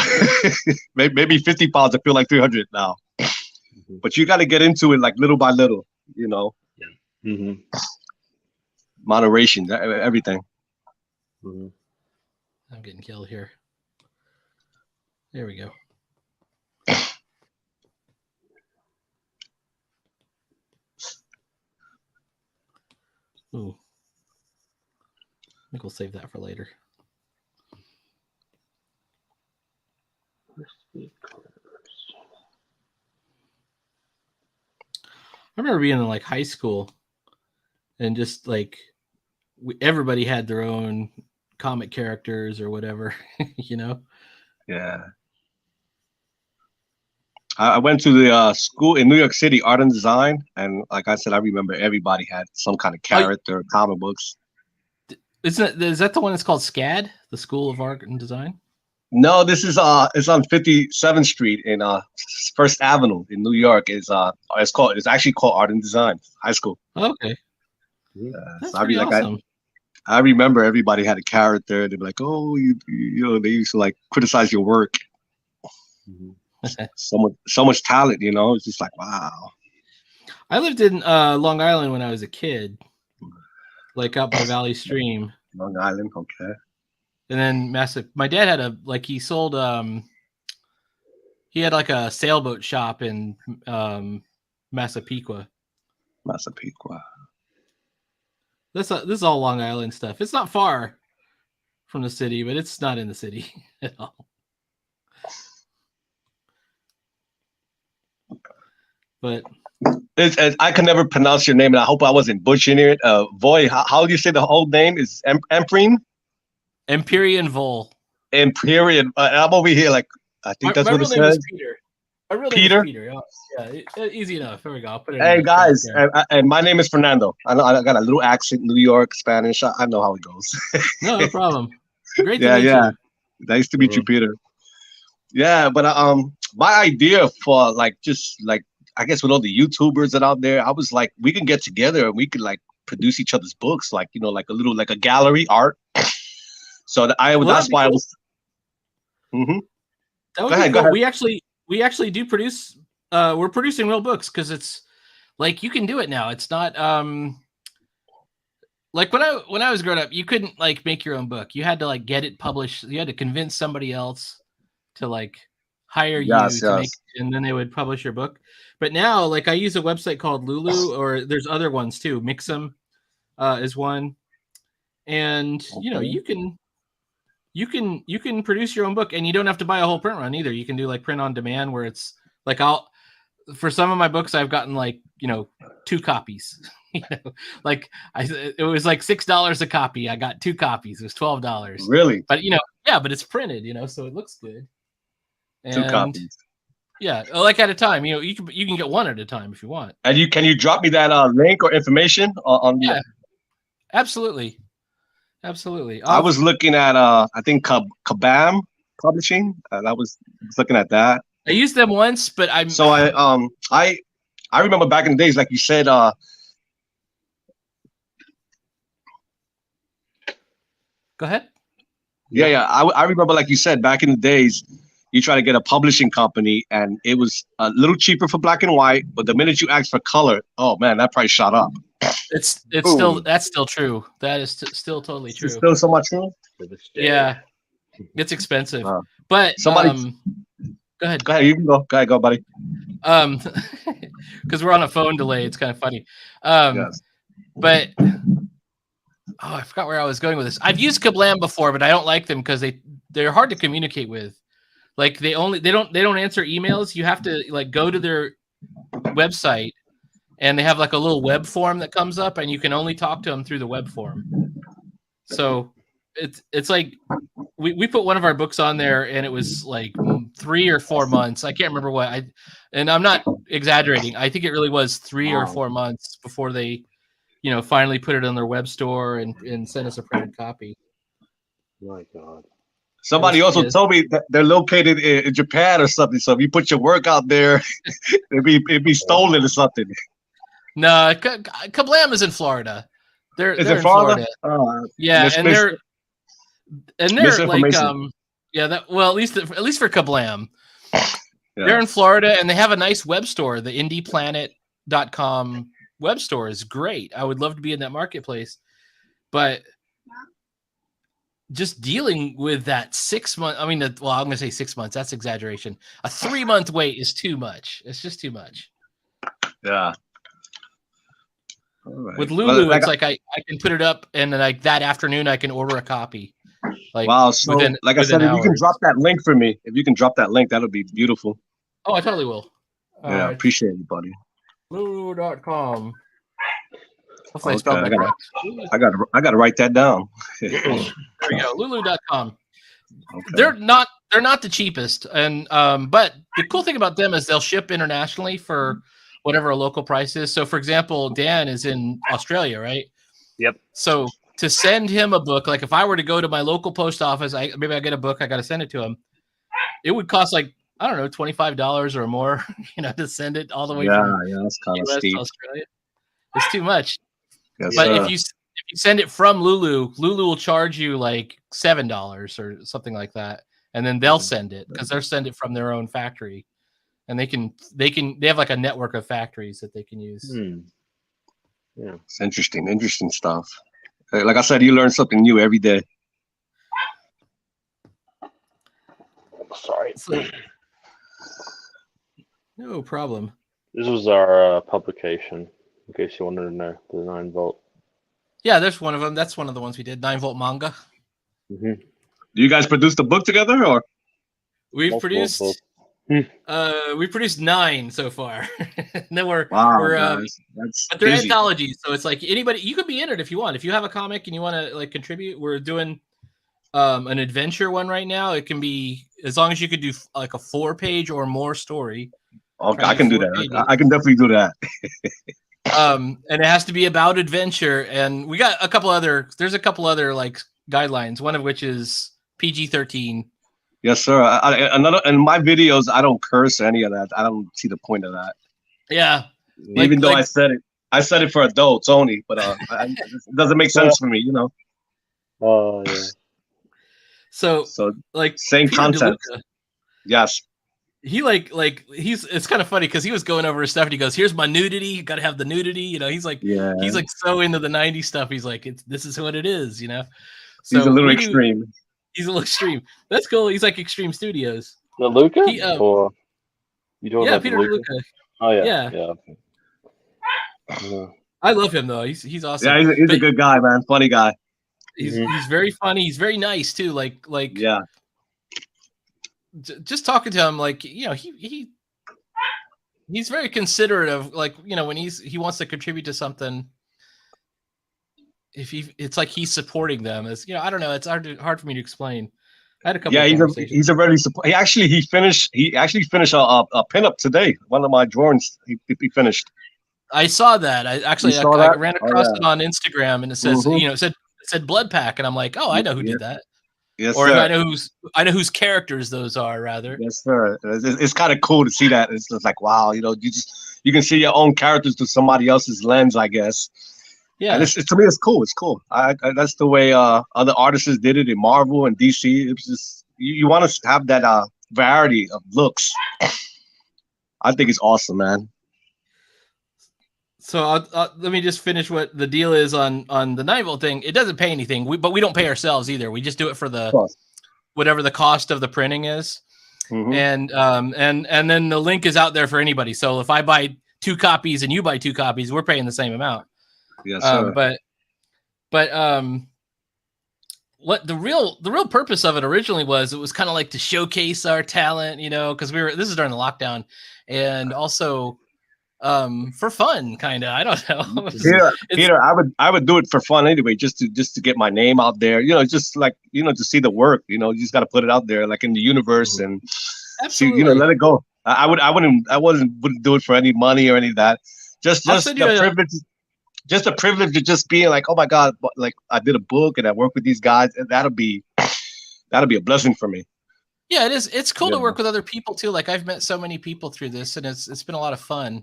Maybe 50 pounds, I feel like 300 now. Mhm. But you got to get into it like little by little, hmm moderation, everything. hmm I'm getting killed here. There we go. Ooh. I think we'll save that for later. I remember being in like high school and just like everybody had their own comic characters or whatever, Yeah. I went to the school in New York City, art and design. And like I said, I remember everybody had some kind of character, comic books. Is that the one that's called SCAD, the School of Art and Design? No, this is it's on 57th Street in First Avenue in New York. It's actually called Art and Design High School. Okay. That's So pretty awesome. I remember everybody had a character. They'd be like, "Oh, they used to like criticize your work." So much talent, It's just like, wow. I lived in Long Island when I was a kid, like out by Valley Stream. Long Island, okay. And then my dad had he sold he had like a sailboat shop in Massapequa. This is all Long Island stuff. It's not far from the city, but it's not in the city at all. But I can never pronounce your name, and I hope I wasn't butchering it. Voy, how do you say the whole name? Is Empyrean? Empyrean Vol. Empyrean. I'm over here like, I think that's what it says. Peter. My real name Peter? is Peter. Yeah, easy enough. There we go. I'll put it Hey guys, and my name is Fernando. I know I got a little accent, New York, Spanish. I know how it goes. No problem. Great to meet yeah. you. Nice to meet you, Peter. Yeah, but my idea for I guess with all the YouTubers that out there, I was like, we can get together and we could like produce each other's books, like like a gallery art. So that's why I was. Mm-hmm. That would go ahead. We actually do produce. We're producing real books because it's like you can do it now. It's not like when I was growing up, you couldn't like make your own book. You had to like get it published. You had to convince somebody else to like hire you to make, and then they would publish your book. But now, like I use a website called Lulu, or there's other ones too. Mix'em is one, and you can produce your own book, and you don't have to buy a whole print run either. You can do like print on demand, where it's like for some of my books I've gotten like 2 copies. Like it was like $6 a copy. I got 2 copies. It was $12. Really? But but it's printed, so it looks good. And 2 copies. Yeah, like at a time. You can get 1 at a time if you want. And can you drop me that link or information on Yeah, absolutely. Absolutely. I was looking at I think Kabam Publishing. I was looking at that. I used them once, but I'm So I remember back in the days, like you said, go ahead. yeah. I remember, like you said, back in the days, you try to get a publishing company, and it was a little cheaper for black and white. But the minute you asked for color, oh man, that price shot up. It's Boom. still that's still true. That is still totally true. It's still so much true. Yeah, it's expensive. Wow. But Somebody- go ahead. Go ahead, you can go. Go, buddy. Because we're on a phone delay, it's kind of funny. Yes. But I forgot where I was going with this. I've used Kablam before, but I don't like them because they're hard to communicate with. Like they don't answer emails. You have to like go to their website, and they have like a little web form that comes up, and you can only talk to them through the web form. So it's like we put one of our books on there, and it was like 3 or 4 months. I can't remember what and I'm not exaggerating. I think it really was 3 or 4 months before they, finally put it on their web store and sent us a printed copy. My God. Somebody also told me that they're located in Japan or something. So if you put your work out there, it'd be stolen or something. No, Kablam is in Florida. They're in Florida. Yeah, and they're like at least for Kablam. Yeah. They're in Florida, and they have a nice web store. The indieplanet.com web store is great. I would love to be in that marketplace, but just dealing with that 6 month. I mean, I'm going to say 6 months. That's exaggeration. A 3-month wait is too much. It's just too much. Yeah. All right. With Lulu, it's like I can put it up, and then like that afternoon I can order a copy. Like wow. So like I said, if you can drop that link for me, that would be beautiful. Oh, I totally will. Yeah, I appreciate it, buddy. Lulu.com. Okay, I gotta write that down. There we go. Lulu.com. Okay. They're not the cheapest, and but the cool thing about them is they'll ship internationally for whatever a local price is. So, for example, Dan is in Australia, right? Yep. So to send him a book, like if I were to go to my local post office, maybe I get a book, I got to send it to him. It would cost like, I don't know, $25 or more, to send it all the way from that's kind of US steep. to Australia. It's too much. Yes, but if you send it from Lulu will charge you like $7 or something like that, and then they'll send it because they'll send it from their own factory, and they have like a network of factories that they can use. Yeah, it's interesting stuff. Like I said, you learn something new every day. Sorry. No problem. This was our publication, in case you wanted to know, the 9-volt. Yeah, there's one of them. That's one of the ones we did, 9-volt manga. Mm-hmm. Do you guys produce the book together, or we've produced? We produced 9 so far. And then we're that's but they're busy. anthologies, so it's like anybody, you could be in it if you want. If you have a comic and you want to like contribute, we're doing an adventure one right now. It can be as long as you could do like a 4-page or more story. Okay, I can do that. I can definitely do that. And it has to be about adventure. And we got there's a couple other like guidelines, one of which is PG-13. Yes, sir. In my videos, I don't curse or any of that. I don't see the point of that. Yeah. Even though I said it for adults only, but it doesn't make sense for me, Oh yeah. So like same Peter content. DeLuca, Yes. He it's kind of funny because he was going over his stuff and he goes, "Here's my nudity. You got to have the nudity." He's like, he's like so into the 90s stuff. He's like, this is what it is, So he's a little extreme. He's a little extreme. That's cool. He's like Extreme Studios. DeLuca? Peter DeLuca. Oh yeah. Yeah. I love him though. He's awesome. Yeah, he's a good guy, man. Funny guy. He's very funny. He's very nice too. Like yeah. Just talking to him, like he's very considerate of like when he wants to contribute to something. It's like he's supporting them as I don't know. It's hard for me to explain. I had a couple. Yeah, he's a very support. He finished a pinup today. One of my drawings he finished. I saw that. I ran across it on Instagram, and it says it said Blood Pack, and I'm like, oh, I know who Yeah. did that. Yes, Or sir. I know whose characters those are, rather. Yes, sir. It's kind of cool to see that. It's just like, wow, you can see your own characters through somebody else's lens, I guess. Yeah. And to me, it's cool. It's cool. I that's the way other artists did it in Marvel and DC. It's just you want to have that variety of looks. I think it's awesome, man. So let me just finish what the deal is on the 9-volt thing. It doesn't pay anything, but we don't pay ourselves either. We just do it for whatever the cost of the printing is. Mm-hmm. And then the link is out there for anybody. So if I buy 2 copies and you buy 2 copies, we're paying the same amount. Yes, sir. But what the real purpose of it originally was, it was kind of like to showcase our talent, because this is during the lockdown, and also for fun, kind of. I don't know. Peter, I would do it for fun anyway, just to get my name out there. Just like to see the work. You just got to put it out there, like in the universe, and absolutely. see, let it go. I wouldn't do it for any money or any of that. Just the privilege. Just the privilege of just being like, oh my God, like I did a book and I work with these guys. That'll be a blessing for me. Yeah, it is. It's cool to work with other people too. Like I've met so many people through this, and it's been a lot of fun.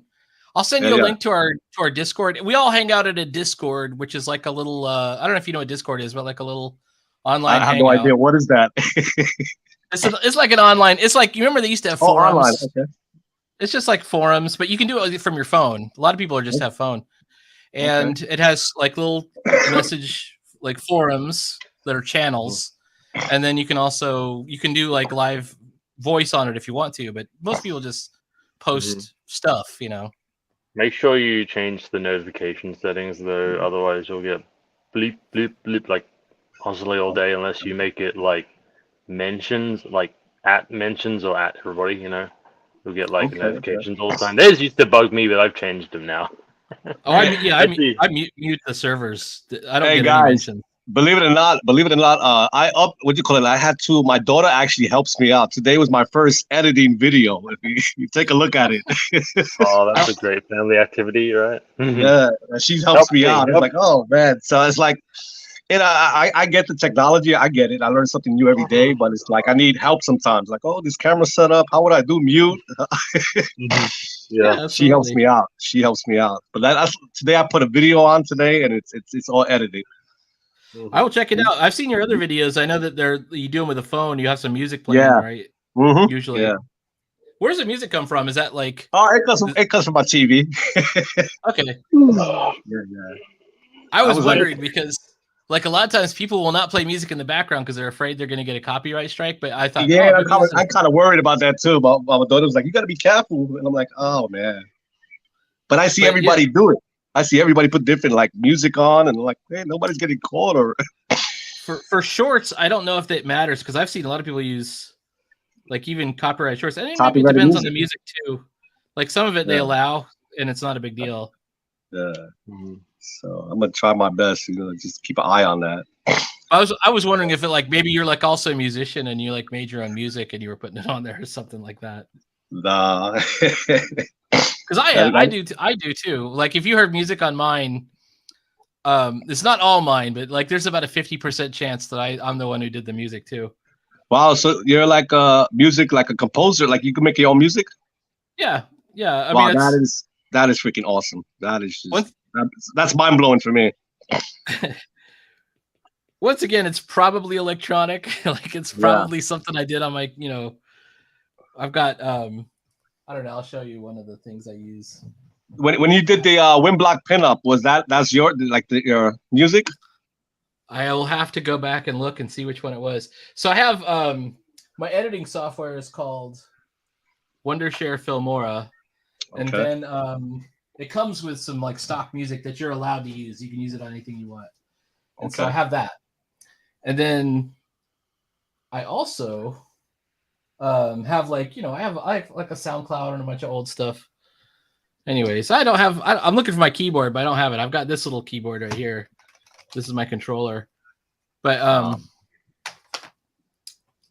I'll send you a link to our Discord. We all hang out at a Discord, which is like a little. I don't know if you know what Discord is, but like a little online. I have no idea what is that. It's like an online. It's like, you remember they used to have forums. Online. Okay. It's just like forums, but you can do it from your phone. A lot of people just have phone. And it has like little message, like forums that are channels. And then you can do like live voice on it if you want to, but most people just post stuff, Make sure you change the notification settings though, otherwise you'll get bleep, bleep, bleep like constantly all day, unless you make it like mentions, like at mentions or at everybody, You'll get like notifications all the time. Those used to bug me, but I've changed them now. I mute the servers. I don't get guys, any mention. Believe it or not, I had to. My daughter actually helps me out. Today was my first editing video. If you take a look at it. Oh, that's a great family activity, right? Yeah, she helps me out. It's like, oh man. So it's like, I get the technology. I get it. I learn something new every day, but it's like I need help sometimes. Like, oh, this camera set up. How would I do mute? Yeah, she helps me out. But today I put a video on today, and it's all edited. I will check it out. I've seen your other videos. I know that you do them with a phone. You have some music playing, right? Mm-hmm. Usually. Yeah. Where does the music come from? Is that like? Oh, it comes from my TV. Okay. Yeah. I was wondering because, like, a lot of times people will not play music in the background because they're afraid they're going to get a copyright strike. But I thought, I'm kind of worried about that too. But my daughter was like, "You got to be careful," and I'm like, "Oh man." But I see everybody do it. I see everybody put different like music on, and like, hey, nobody's getting caught. Or for shorts, I don't know if that matters because I've seen a lot of people use like even copyright shorts. I think maybe it depends on the music too. Like some of it they allow, and it's not a big deal. Yeah. So I'm gonna try my best, just keep an eye on that. I was wondering if it like maybe you're like also a musician and you like made your own music and you were putting it on there or something like that. Nah. Because I do too. Like if you heard music on mine, it's not all mine, but like there's about a 50% chance that I'm the one who did the music too. Wow, so you're like music, like a composer, like you can make your own music? Yeah. I mean, that is freaking awesome. That is just that's mind blowing for me. Once again, it's probably electronic. Like it's probably something I did on my, I've got I don't know. I'll show you one of the things I use. When you did the Winblock pinup, that's your music? I will have to go back and look and see which one it was. So I have my editing software is called Wondershare Filmora, and then it comes with some like stock music that you're allowed to use. You can use it on anything you want. And so I have that, and then I also have like I have like a SoundCloud and a bunch of old stuff. Anyways, I'm looking for my keyboard, but I don't have it. I've got this little keyboard right here. This is my controller. But I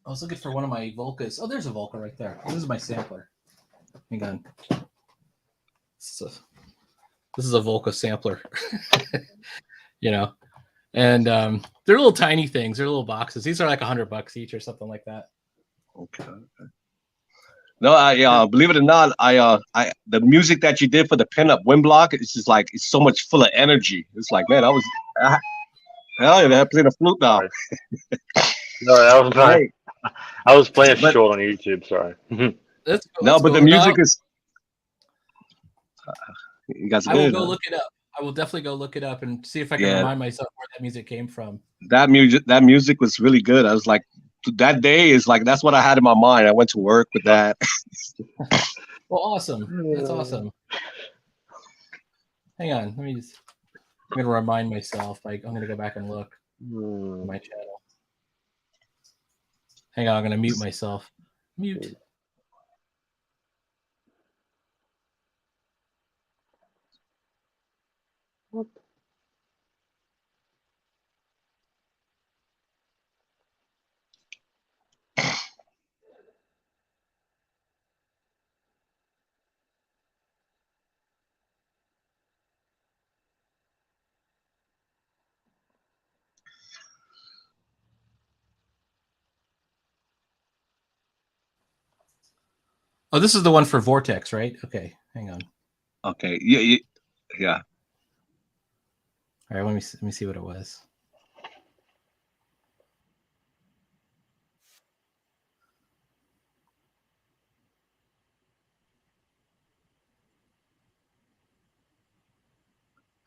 was looking for one of my Volcas. Oh, there's a Volca right there. This is my sampler. Hang on. This is a Volca sampler. And they're little tiny things. They're little boxes. These are like $100 each or something like that. Okay. No, I believe it or not, I the music that you did for the pinup Wind Block, it's just like it's so much full of energy. It's like, man, hell yeah, they have playing a flute now. No, that was not. Right. I was playing But- short on YouTube. Sorry. That's No, but cool. the music is. You guys I will good. go Huh? look it up. I will definitely go look it up and see if I can Yeah. remind myself where that music came from. That music was really good. I was like, that day is like that's what I had in my mind. I went to work with that. Well, awesome. That's awesome. Hang on. I'm gonna remind myself. Like I'm gonna go back and look at my channel. Hang on. I'm gonna mute myself. Mute. What? Oh, this is the one for Vortex, right? Okay. Hang on. Okay. Yeah. All right. Let me see what it was.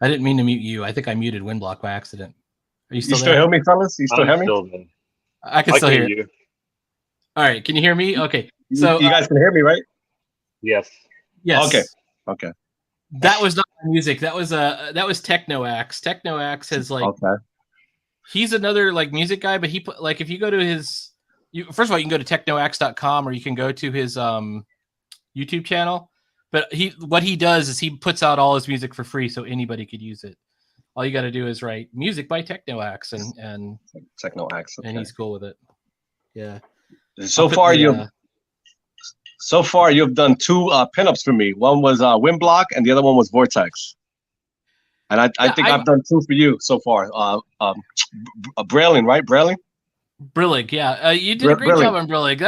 I didn't mean to mute you. I think I muted Windblock by accident. Are you You still still there? hear me, fellas? You still I'm hear me? still there. I can I still can hear hear you. you. All right. Can you hear me? Okay. So you guys can hear me, right? Yes. yes. Okay. That was not my music. That was Technoax. Technoax has like Okay. he's another like music guy, but he put like if you go to his first of all, you can go to technoax.com or you can go to his YouTube channel. But what he does is he puts out all his music for free so anybody could use it. All you got to do is write music by Technoax and Techno Axe. Okay. and he's cool with it. Yeah. So far you've done two pinups for me. One was Wind Block and the other one was Vortex. And I think I've done two for you so far. Brailing, right? Brailing? Brillig, yeah. You did a great job on Brillig.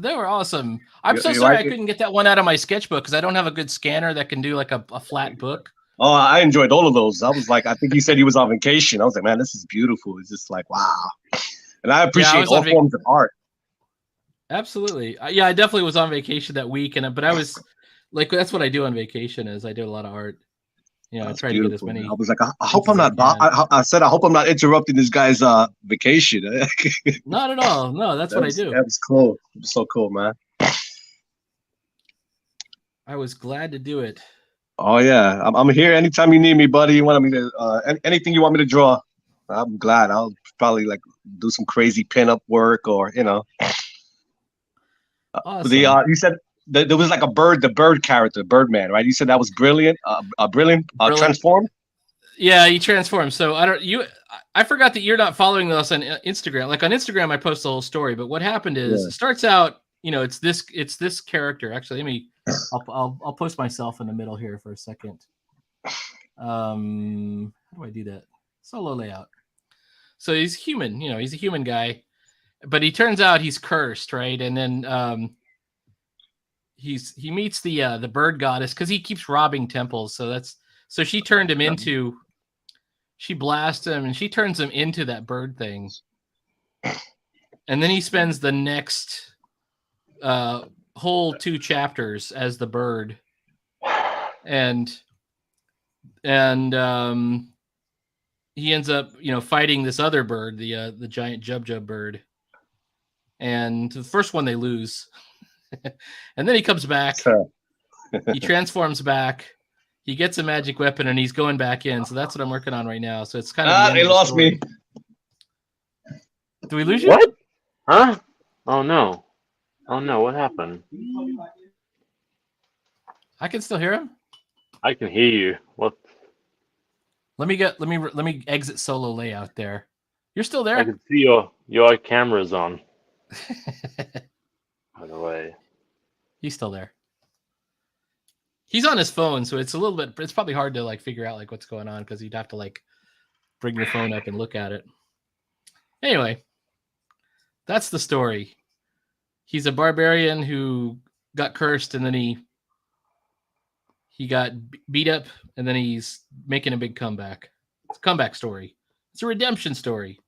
They were awesome. I'm so sorry I couldn't get that one out of my sketchbook because I don't have a good scanner that can do like a flat book. Oh, I enjoyed all of those. I was like, I think he said he was on vacation. I was like, man, this is beautiful. It's just like, wow. And I appreciate all forms of art. Absolutely. Yeah, I definitely was on vacation that week, but I was like, that's what I do on vacation is I do a lot of art. You know, I try to get as many. I was like, I hope I'm not. I said, I hope I'm not interrupting this guy's vacation. Not at all. No, that's what I do. That was cool. It was so cool, man. I was glad to do it. Oh yeah, I'm here anytime you need me, buddy. You want me to anything you want me to draw? I'm glad. I'll probably like do some crazy pinup work or Awesome. You said there was like the bird character, Birdman, right? You said that was brilliant. Brilliant. Transform. Yeah, he transforms. So I forgot that you're not following us on Instagram. Like on Instagram, I post the whole story. But what happened is it starts out, it's this character. Actually, I'll post myself in the middle here for a second. How do I do that? Solo layout. So he's human. He's a human guy, but he turns out he's cursed, right? And then he meets the bird goddess because he keeps robbing temples. So she turned him into. She blasts him and she turns him into that bird thing. And then he spends the next whole 2 chapters as the bird. And he ends up, fighting this other bird, the giant Jub bird. And the first one they lose. And then he comes back. He transforms back. He gets a magic weapon and he's going back in. So that's what I'm working on right now. So it's kind of they lost me. Do we lose you? What? Huh? Oh no. Oh no, what happened? I can still hear him. I can hear you. What? Let me exit solo layout there. You're still there? I can see your camera's on. By the way. He's still there. He's on his phone, so it's probably hard to like figure out like what's going on because you'd have to like bring your phone up and look at it. Anyway, that's the story. He's a barbarian who got cursed, and then he got beat up, and then he's making a big comeback. It's a comeback story. It's a redemption story.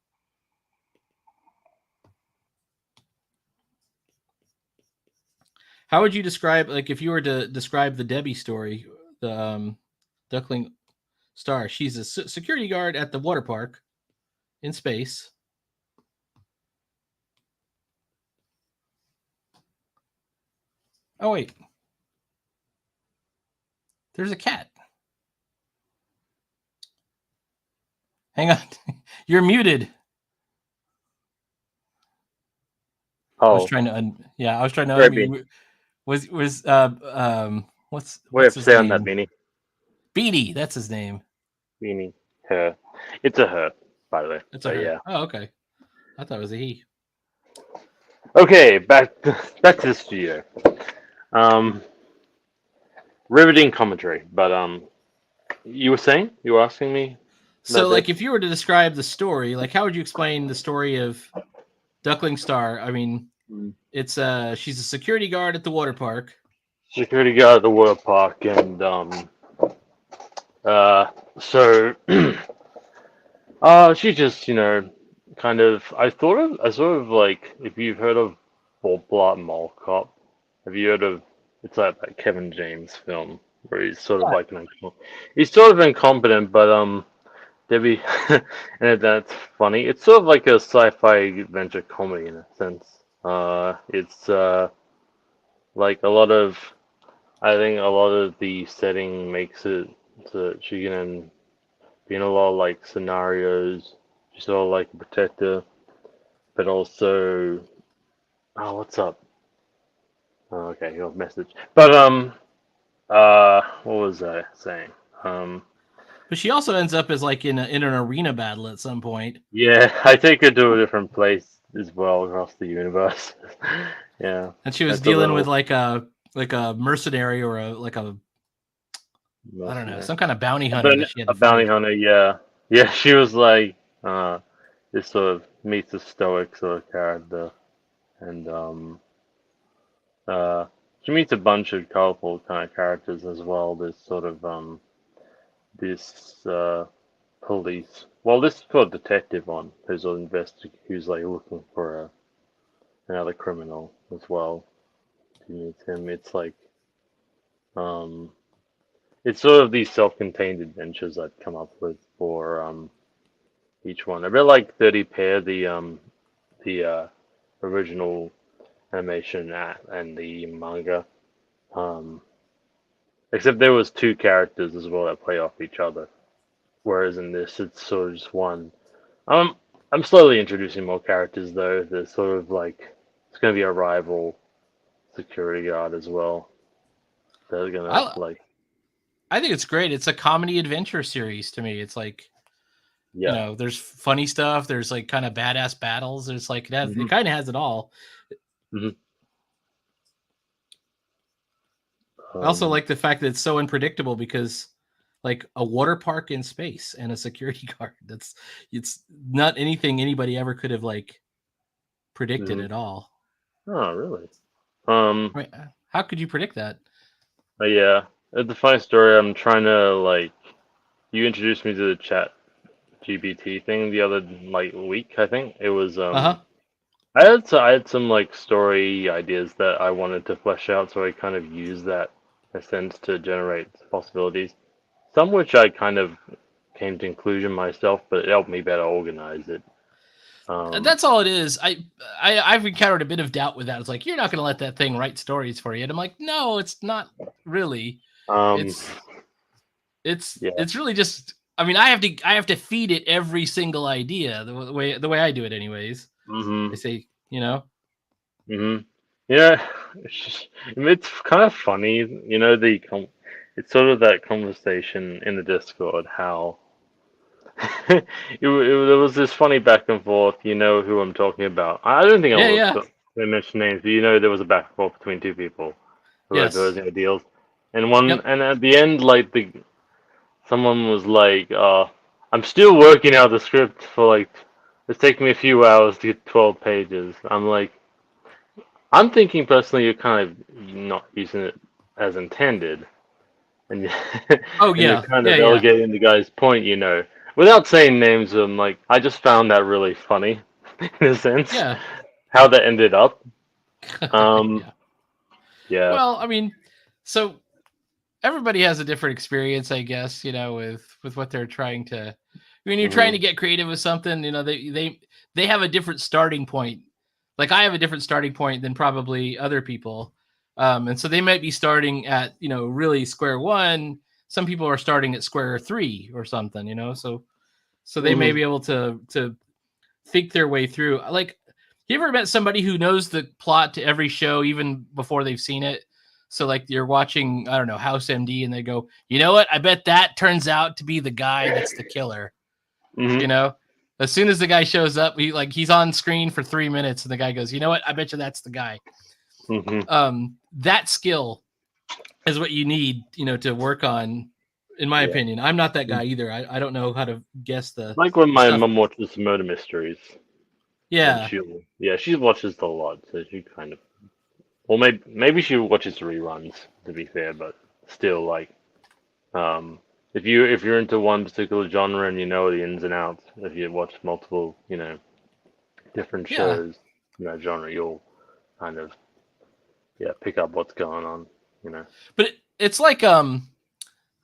How would you describe, like, if you were to describe the Debbie story, the Duckling Star? She's a security guard at the water park in space. Oh, wait. There's a cat. Hang on. You're muted. I was trying to unmute. Was what's his say name? on that, Beanie? Beanie, that's his name. Beanie. Her. It's a her, by the way. It's a her. Yeah. Oh, okay. I thought it was a he. Okay, back to the studio. Riveting commentary, but you were asking me. So, like, if you were to describe the story, like, how would you explain the story of Duckling Star? I mean, it's she's a security guard at the water park. Security guard at the water park, and so she just, kind of. I sort of like, if you've heard of Bob Blart Mall Cop, have you heard of? It's like that Kevin James film where he's sort of like he's sort of incompetent, but Debbie, and that's funny. It's sort of like a sci-fi adventure comedy in a sense. It's like I think a lot of the setting makes it so that she can be in a lot of like scenarios. She's sort of like a protector, but also, oh, what's up? Oh, okay, your message. But what was I saying? But she also ends up as like in an arena battle at some point. Yeah, I take her to a different place as well across the universe. Yeah, and she was dealing with like a mercenary or I don't know, some kind of bounty hunter. A bounty hunter, yeah. She was like this sort of meets a stoic sort of character, and she meets a bunch of colorful kind of characters as well. This sort of this police. Well, this is called detective one, who's like looking for another criminal as well. She meets him. It's like it's sort of these self-contained adventures I've come up with for each one. A bit like 30 Pair, the original animation and the manga. Except there was two characters as well that play off each other. Whereas in this, it's sort of just one. I'm slowly introducing more characters though. There's sort of like it's gonna be a rival security guard as well. They're gonna I think it's great. It's a comedy adventure series to me. It's like, there's funny stuff. There's like kind of badass battles. There's like it kind of has it all. Mm-hmm. I also like the fact that it's so unpredictable because, like, a water park in space and a security guard. It's not anything anybody ever could have like predicted at all. Oh, really? Wait, how could you predict that? Yeah, it's a funny story. I'm trying to you introduced me to the chat GPT thing the other week. I think it was. I had some like story ideas that I wanted to flesh out, so I kind of used that sense to generate possibilities. Some which I kind of came to conclusion myself, but it helped me better organize it. That's all it is. I've encountered a bit of doubt with that. It's like, you're not going to let that thing write stories for you. And I'm like, no, it's not really. It's really just. I mean, I have to feed it every single idea the way I do it, anyways. Mm-hmm. I say, Mm-hmm. Yeah, it's kind of funny, it's sort of that conversation in the Discord how there was this funny back and forth. You know who I'm talking about? I don't think I will mention names, but there was a back and forth between two people who had those deals, and and at the end, someone was like, I'm still working out the script for like. It's taking me a few hours to get 12 pages. I'm thinking personally, you're kind of not using it as intended, and Oh and you're yeah, kind yeah, of yeah, delegating the guy's point. Without saying names. Like I just found that really funny, in a sense, yeah, how that ended up. Um, yeah. yeah. Well, I mean, so everybody has a different experience, I guess. With what they're trying to. When you're trying Mhm. to get creative with something, they have a different starting point. Like I have a different starting point than probably other people, and so they might be starting at really square one. Some people are starting at square three or something. So they may Mhm. be able to think their way through. Like, you ever met somebody who knows the plot to every show even before they've seen it? So like you're watching, I don't know, House MD, and they go, you know what? I bet that turns out to be the guy that's the killer. Mhm. You know, as soon as the guy shows up, he's on screen for 3 minutes, and the guy goes, you know what? I bet you that's the guy. Mhm. That skill is what you need, to work on. In my Yeah. opinion, I'm not that guy either. I don't know how to guess the Like when my stuff. mum watches murder mysteries, and Yeah, she watches a lot, so she kind of, well, maybe she watches reruns, to be fair, but still, like, um, if you're into one particular genre and you know the ins and outs, if you watch multiple, different yeah. shows in that genre, you'll kind of, pick up what's going on, you know. But it's like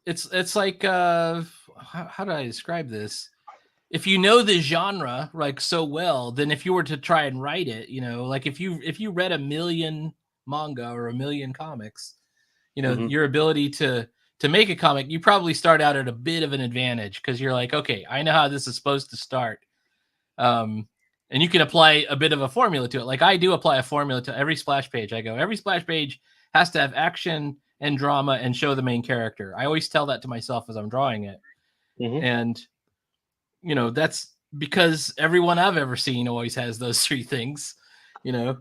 it's like how do I describe this? If you know the genre like so well, then if you were to try and write it, like if you read a million manga or a million comics, Mhm. your ability to make a comic, you probably start out at a bit of an advantage because you're like, okay, I know how this is supposed to start. And you can apply a bit of a formula to it. Like I do apply a formula to every splash page. I go, every splash page has to have action and drama and show the main character. I always tell that to myself as I'm drawing it. Mhm. And, that's because everyone I've ever seen always has those three things, you know,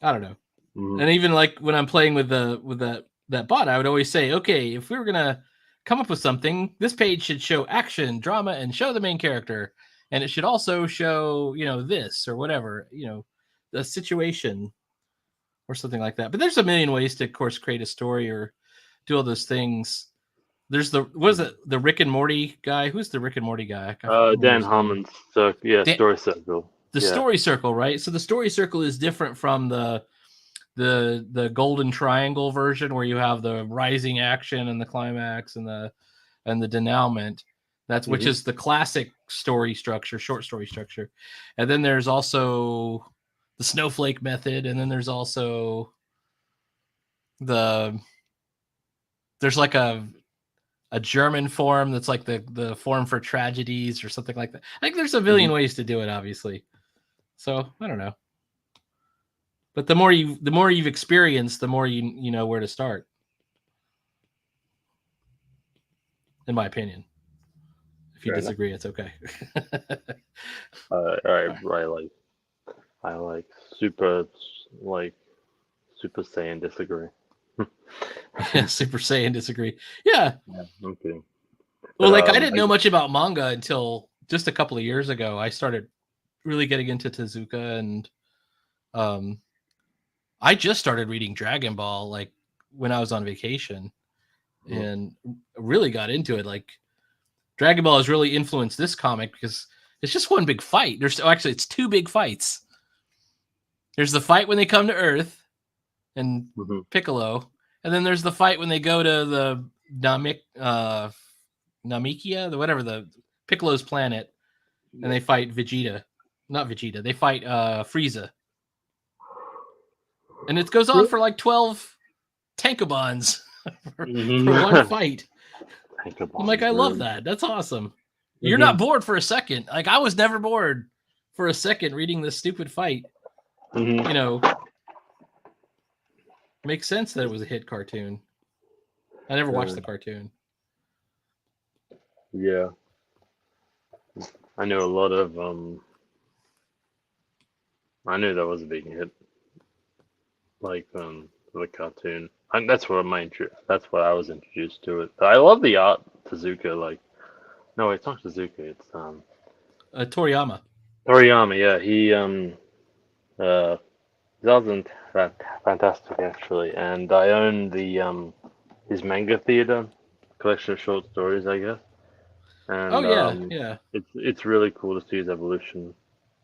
I don't know. Mhm. And even like when I'm playing with that bot, I would always say, okay, if we were gonna come up with something, this page should show action, drama, and show the main character, and it should also show this or whatever, the situation or something like that. But there's a million ways to, of course, create a story or do all those things. There's what is it, the Rick and Morty guy? Who's the Rick and Morty guy? I can't remember Dan his name. Harmon's, so yeah, Dan, story circle. the Yeah. story circle, right? So the story circle is different from the golden triangle version where you have the rising action and the climax and the denouement. That's which Mhm. is the classic story structure, short story structure. And then there's also the snowflake method, and then there's also the there's like a German form that's like the form for tragedies or something like that. I think there's a million Mhm. ways to do it, obviously. So I don't know. But the more you've experienced, the more you know where to start, in my opinion. If you Fair enough. disagree, it's okay. I like super like Super Saiyan disagree. Yeah, Super Saiyan disagree. Yeah. Yeah, I'm kidding. Well, But like I didn't know much about manga until just a couple of years ago. I started really getting into Tezuka, and um I just started reading Dragon Ball like when I was on vacation, Mhm. and really got into it. Like Dragon Ball has really influenced this comic because it's just one big fight. Actually it's two big fights. There's the fight when they come to Earth and Mhm. Piccolo, and then there's the fight when they go to the Namikia, the Piccolo's planet, and they fight Vegeta. Not Vegeta. They fight Frieza. And it goes on for like 12 tankobons for one Mhm. fight. I'm like, Tankobon's I love rude. that. That's awesome. You're not Mhm. bored for a second. Like I was never bored for a second reading this stupid fight. Mhm. Makes sense that it was a hit cartoon. I never watched the cartoon. Yeah, I know a lot of I knew that was a big hit, like the cartoon. And that's what I was introduced to it. I love the art, Tezuka. Like No, it's not Suzuki. It's Toriyama. Toriyama. Yeah, his art's fantastic actually, and I own the his manga theater collection of short stories, I guess, Oh and yeah, yeah. it's really cool to see his evolution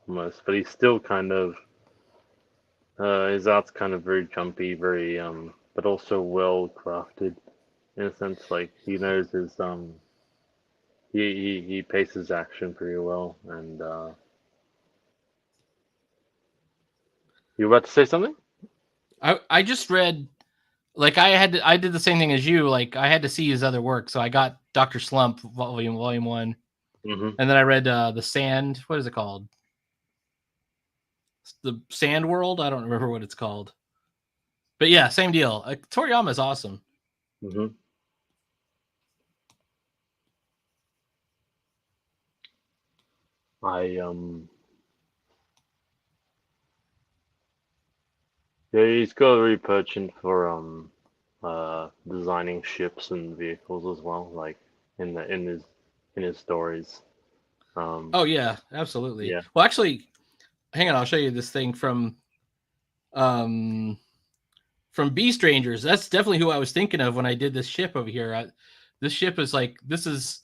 almost, but he's still kind of his art's kind of very jumpy, very but also well crafted in a sense. Like he knows his he paces action pretty well, and you were about to say something? I just read, like, I did the same thing as you. Like, I had to see his other work, so I got Doctor Slump volume 1, Mm-hmm. and then I read the Sand. What is it called? The Sand World. I don't remember what it's called. But yeah, same deal. Toriyama is awesome. Mm-hmm. I yeah, he's got a really penchant for designing ships and vehicles as well, like in his stories. Oh yeah, absolutely. Yeah. Well, actually, hang on. I'll show you this thing um from Bee Strangers. That's definitely who I was thinking of when I did this ship over here. This ship is like this is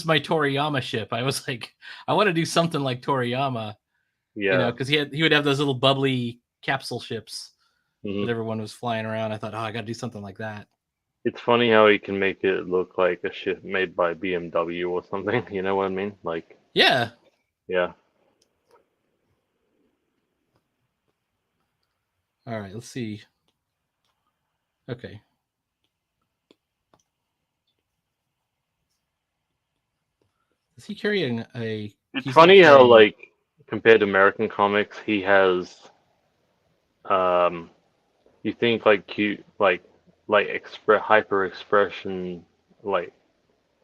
my Toriyama ship. I was like, I want to do something like Toriyama, Yeah. because he would have those little bubbly capsule ships that Hmm. everyone was flying around. I thought, oh, I got to do something like that. It's funny how he can make it look like a ship made by BMW or something. You know what I mean? Like, Yeah. yeah. All right. Let's see. Okay. Is he carrying a? It's He's not funny how carrying. like compared to American comics, he has um you think like cute like hyper expression like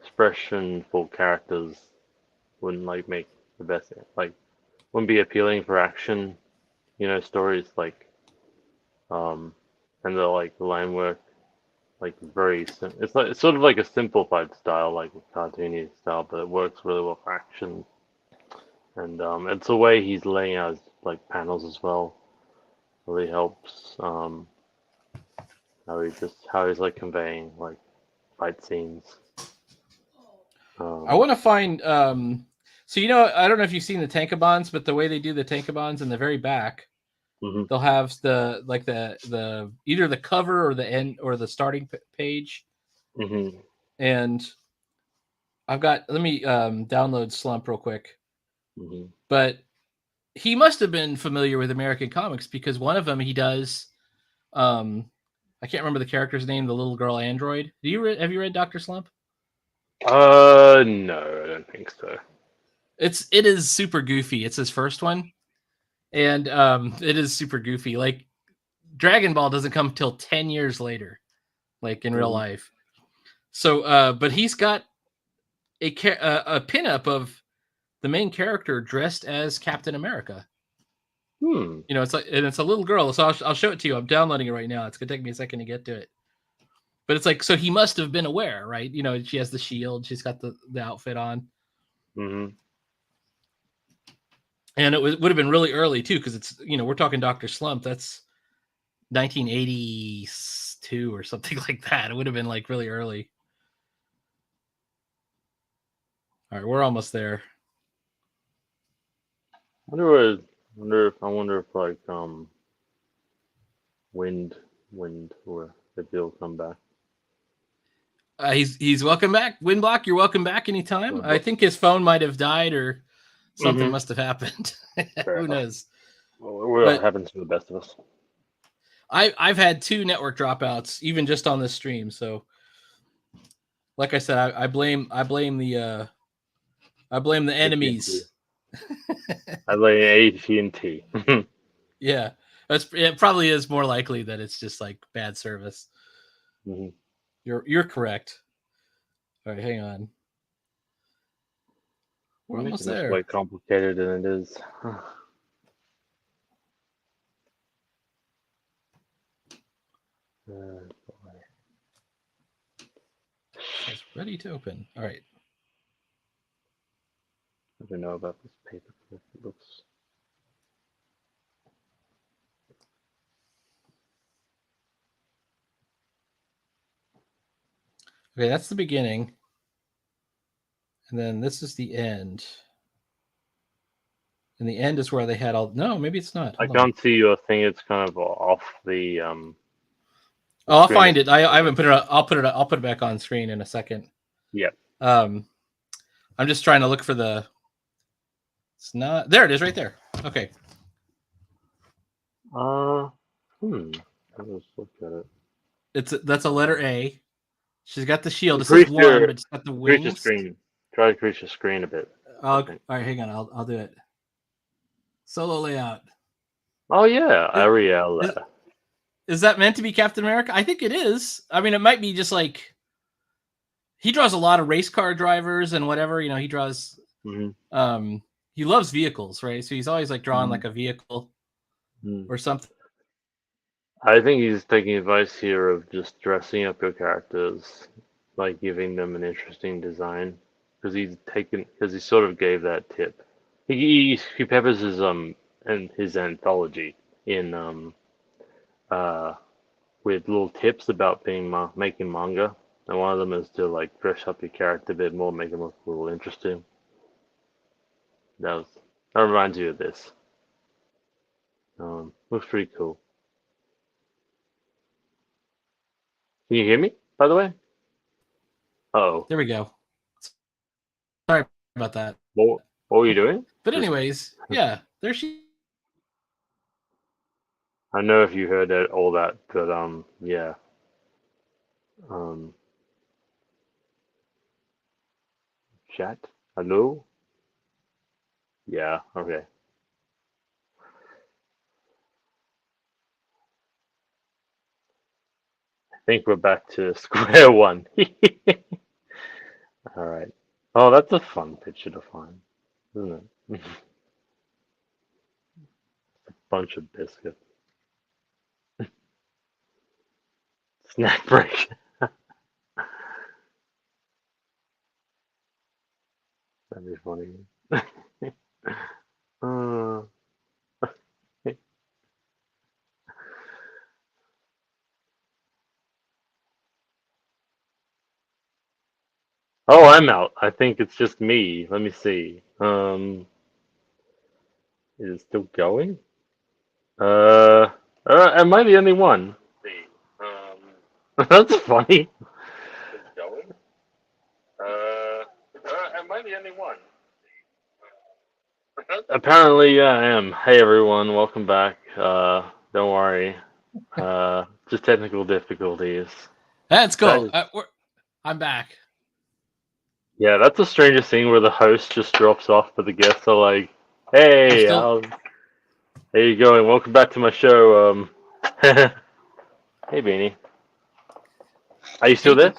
expressionful characters wouldn't like make the best like wouldn't be appealing for action, stories like um and the line work like it's like it's sort of like a simplified style, like a cartoony style, but it works really well for action. And it's the way he's laying out his like panels as well really helps. How he's like conveying like fight scenes. I Um, want to find. So I don't know if you've seen the Tankabons, but the way they do the Tankabons in the very back, mhm, they'll have the either the cover or the end or the starting page, mhm, and I've got. Let me download Slump real quick. mhm. But he must have been familiar with American comics because one of them he does. Um, I can't remember the character's name. The little girl android. Have you read Doctor Slump? No, I don't think so. It is super goofy. It's his first one, and it is super goofy. Like Dragon Ball doesn't come till 10 years later, like in real Mhm. life. So, but he's got a pinup of the main character dressed as Captain America. Hmm. It's a little girl. So I'll show it to you. I'm downloading it right now. It's gonna take me a second to get to it. But it's like, so he must have been aware, right? She has the shield. She's got the outfit on, Mhm. and would have been really early too, because it's we're talking Doctor Slump. That's 1982 or something like that. It would have been like really early. All right, we're almost there. I wonder if like wind or if he'll come back. He's welcome back. Windblock, you're welcome back anytime. I think his phone might have died or something Mm-hmm. must have happened. Fair Who enough. knows? Well, it But happens to the best of us. I've had 2 network dropouts even just on this stream. So, like I said, I blame the AT&T. enemies. I lay AT&T. Yeah, it probably is more likely that it's just like bad service. Mm-hmm. You're correct. All right, hang on. We're You're almost making this there. way complicated than it is. It's ready to open. All right. do we know about this paper? It looks. Okay, that's the beginning. And then this is the end. And the end is where they had all. No, maybe it's not. I Hold on. can't see your thing. It's kind of off the. Oh, I'll screen find is- it. I haven't put it. I'll put it back on screen in a second. Yep. I'm just trying to look for the. It's not there. It is right there. Okay. I'll just look at it. That's a letter A. She's got the shield. It Increase says one, your- but it's got the Increase your wings. screen. Try to increase your screen a bit. All right, hang on. I'll do it. Solo layout. Oh yeah, Ariel. Is that meant to be Captain America? I think it is. I mean, it might be just like he draws a lot of race car drivers and whatever. He draws. Mm-hmm. He loves vehicles, right? So he's always like drawing like a vehicle or something. I think he's taking advice here of just dressing up your characters, like giving them an interesting design, because he sort of gave that tip. He peppers his and his anthology in with little tips about making manga, and one of them is to like dress up your character a bit more, make them look a little interesting. That reminds you of this. Looks pretty cool. Can you hear me, by the way? Oh. There we go. Sorry about that. What were you doing? But anyways, yeah, there she. I don't know if you heard all that, but yeah. Chat? Hello? Yeah, okay. I think we're back to square one. Alright. Oh, that's a fun picture to find, isn't it? A bunch of biscuits. Snack break. That'd be funny. Oh, I'm out. I think it's just me. Let me see. Is it still going? Am I the only one? That's funny. It's going? Am I the only one? Apparently, yeah, I am. Hey, everyone. Welcome back. Don't worry. Just technical difficulties. That's cool. I'm back. Yeah, that's the strangest thing where the host just drops off, but the guests are like, "Hey, how you going? Welcome back to my show." Hey, Beanie, are you still there?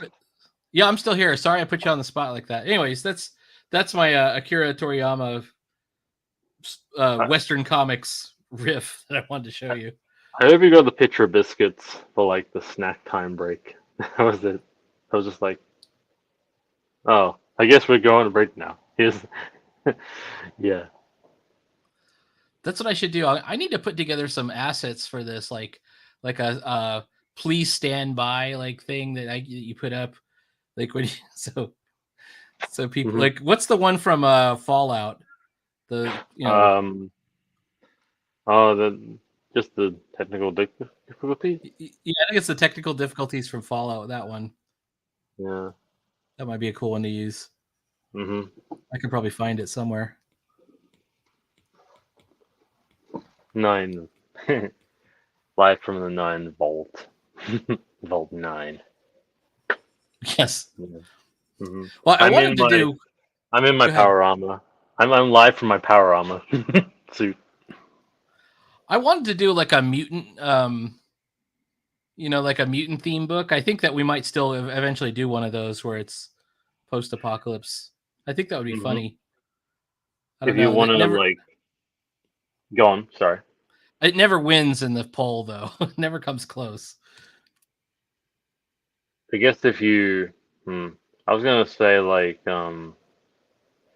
Yeah, I'm still here. Sorry, I put you on the spot like that. Anyways, that's my Akira Toriyama Western comics riff that I wanted to show you. I hope you got the picture of biscuits for like the snack time break. That was it. I was just like, oh, I guess we're going to break now. Yeah. That's what I should do. I need to put together some assets for this, like a please stand by like thing that you put up, like when so people like what's the one from Fallout? Just the technical difficulty. Yeah, I think it's the technical difficulties from Fallout. That one. Yeah. That might be a cool one to use. I could probably find it somewhere. 9. Live from the 9 vault. Vault 9. Yes. Yeah. Well, I wanted to do. I'm in my power armor. I'm live from my power armor suit. I wanted to do like a mutant, like a mutant theme book. I think that we might still eventually do one of those where it's post-apocalypse. I think that would be funny. I don't know. You want to like, go on. Sorry. It never wins in the poll though. It never comes close. I guess if you, I was gonna say like, if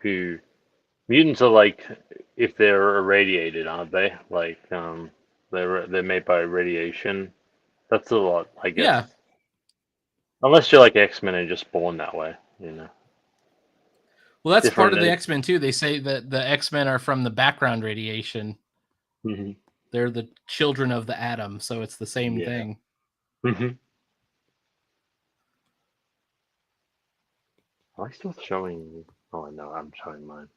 you Mutants are like if they're irradiated, aren't they? Like they're made by radiation. That's a lot, I guess. Yeah. Unless you're like X-Men and just born that way, you know. Well, that's part of the Different. X-Men too. They say that the X-Men are from the background radiation. Hmm. They're the children of the atom, so it's the same Yeah. thing. Hmm. Am I still showing? Oh no, I'm showing mine.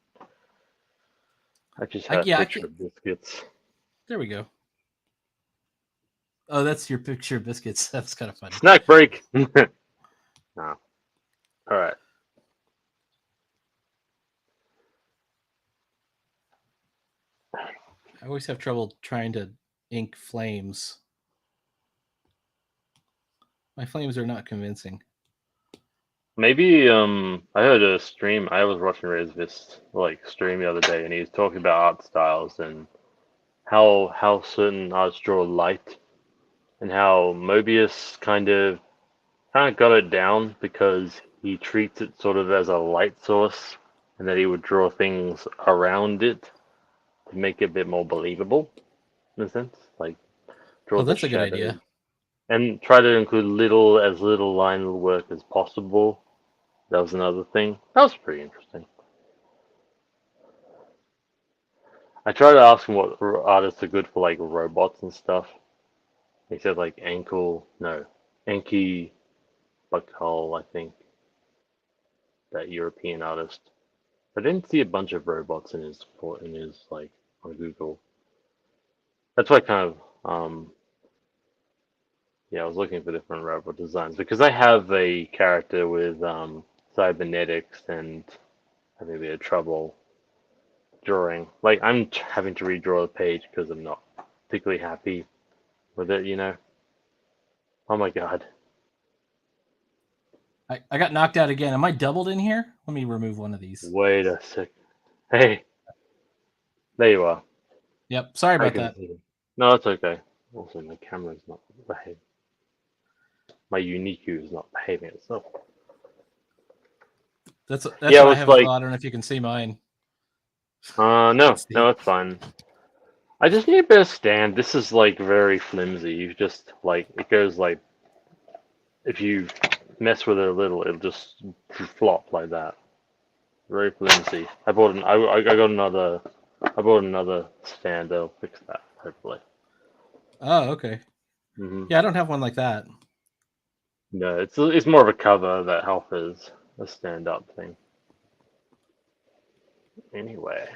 I just had a picture of biscuits. There we go. Oh, that's your picture of biscuits. That's kind of funny. Snack break. No. All right. I always have trouble trying to ink flames. My flames are not convincing. Maybe I heard a stream. I was watching Rezvist like stream the other day, and he was talking about art styles and how certain arts draw light, and how Mobius kind of got it down because he treats it sort of as a light source, and that he would draw things around it to make it a bit more believable, in a sense, like draw Oh, the that's a good shadows idea. and try to include little line work as possible. That was another thing. That was pretty interesting. I tried to ask him what artists are good for, like robots and stuff. He said like Enki Bakal, I think, that European artist. I didn't see a bunch of robots in his like on Google. That's why I kind of yeah, I was looking for different robot designs because I have a character with cybernetics and having a bit of trouble drawing. Like I'm having to redraw the page because I'm not particularly happy with it, you know. Oh my god. I got knocked out again. Am I doubled in here? Let me remove one of these. Wait a sec. Hey, there you are. Yep. Sorry I about can that. see you. No, it's okay. Also, my camera's not behaving. My Unique is not behaving itself. That's Yeah, it what I was have as well. like, I don't know if you can see mine. no, See? no, it's fine. I just need a bit of stand. This is like very flimsy. You just like it goes like if you mess with it a little, it'll just flop like that. Very flimsy. I got another. I bought another stand. That'll fix that hopefully. Oh, okay. Hmm. Yeah, I don't have one like that. No, it's more of a cover that helps as a stand-up thing. Anyway,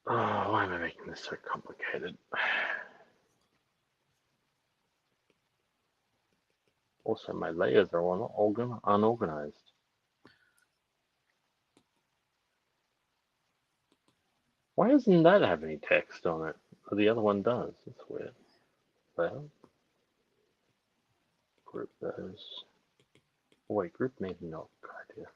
oh, why am I making this so complicated? Also, my layers are all unorganized. Why doesn't that have any text on it? The other one does. That's weird. Well, group those. Oh, wait, group maybe not. Good idea.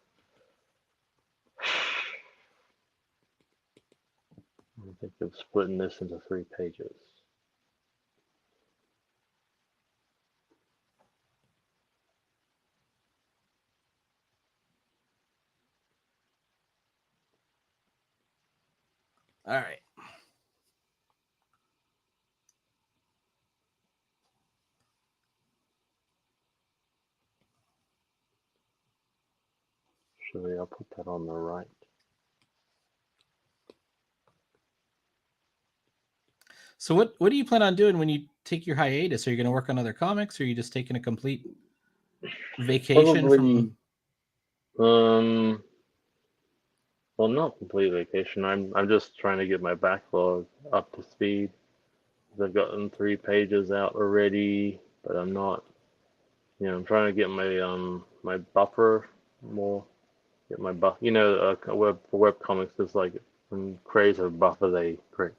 I think of splitting this into 3 pages. All right. Actually, I'll put that on the right. So what do you plan on doing when you take your hiatus? Are you going to work on other comics, or are you just taking a complete vacation Probably, from? well, not complete vacation. I'm just trying to get my backlog up to speed. I've gotten 3 pages out already, but I'm not. You know, I'm trying to get my buffer more. Get my buff. You know, web comics is like when creators have buffer, they create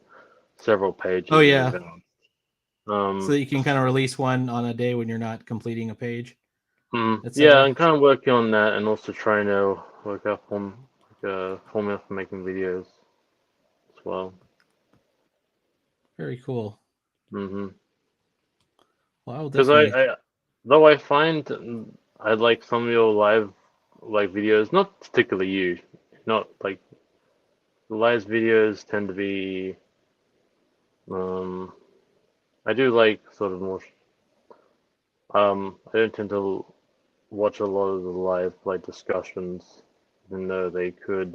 several pages Oh in yeah, advance. so that you can kind of release one on a day when you're not completing a page, Yeah, etc. I'm kind of working on that, and also trying to work out formula for making videos as well. Very cool. Mm-hmm. Well, I will Because definitely. though I find I like some of your live like videos, not particularly you, not like Elias videos tend to be. I do like sort of more. I don't tend to watch a lot of the live like discussions, even though they could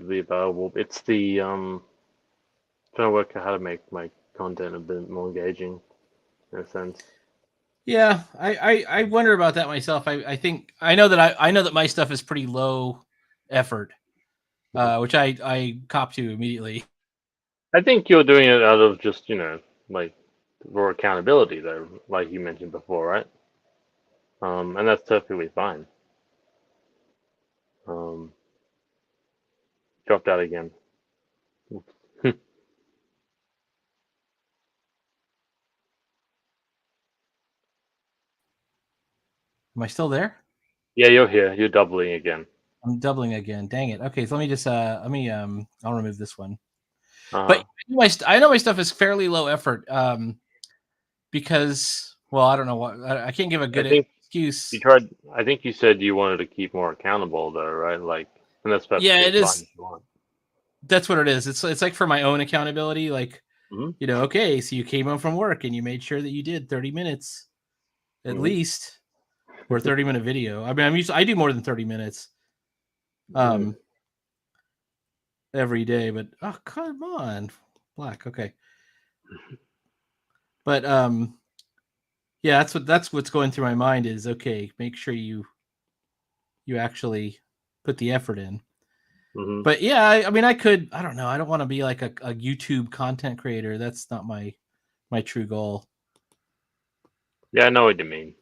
be valuable. It's the trying to work out how to make my content a bit more engaging, in a sense. Yeah, I wonder about that myself. I think I know that my stuff is pretty low effort, which I cop to immediately. I think you're doing it out of just like raw accountability, though, like you mentioned before, right? And that's perfectly fine. Dropped out again. Am I still there? Yeah, you're here. You're doubling again. I'm doubling again. Dang it. Okay, so let me just I'll remove this one. Uh-huh. But I know my stuff is fairly low effort. Because I don't know what I can't give a good excuse. You tried. I think you said you wanted to keep more accountable, though, right? Like, and that's perfectly Yeah, it fine is. if you want. That's what it is. It's like for my own accountability. Like, okay, so you came home from work and you made sure that you did 30 minutes at least for a 30-minute video. I mean, I do more than 30 minutes every day, but oh, come on. Black. Okay. But yeah, that's what's going through my mind is, okay, make sure you actually put the effort in. But yeah, I mean, I don't know. I don't want to be like a YouTube content creator. That's not my true goal. Yeah, I know what you mean.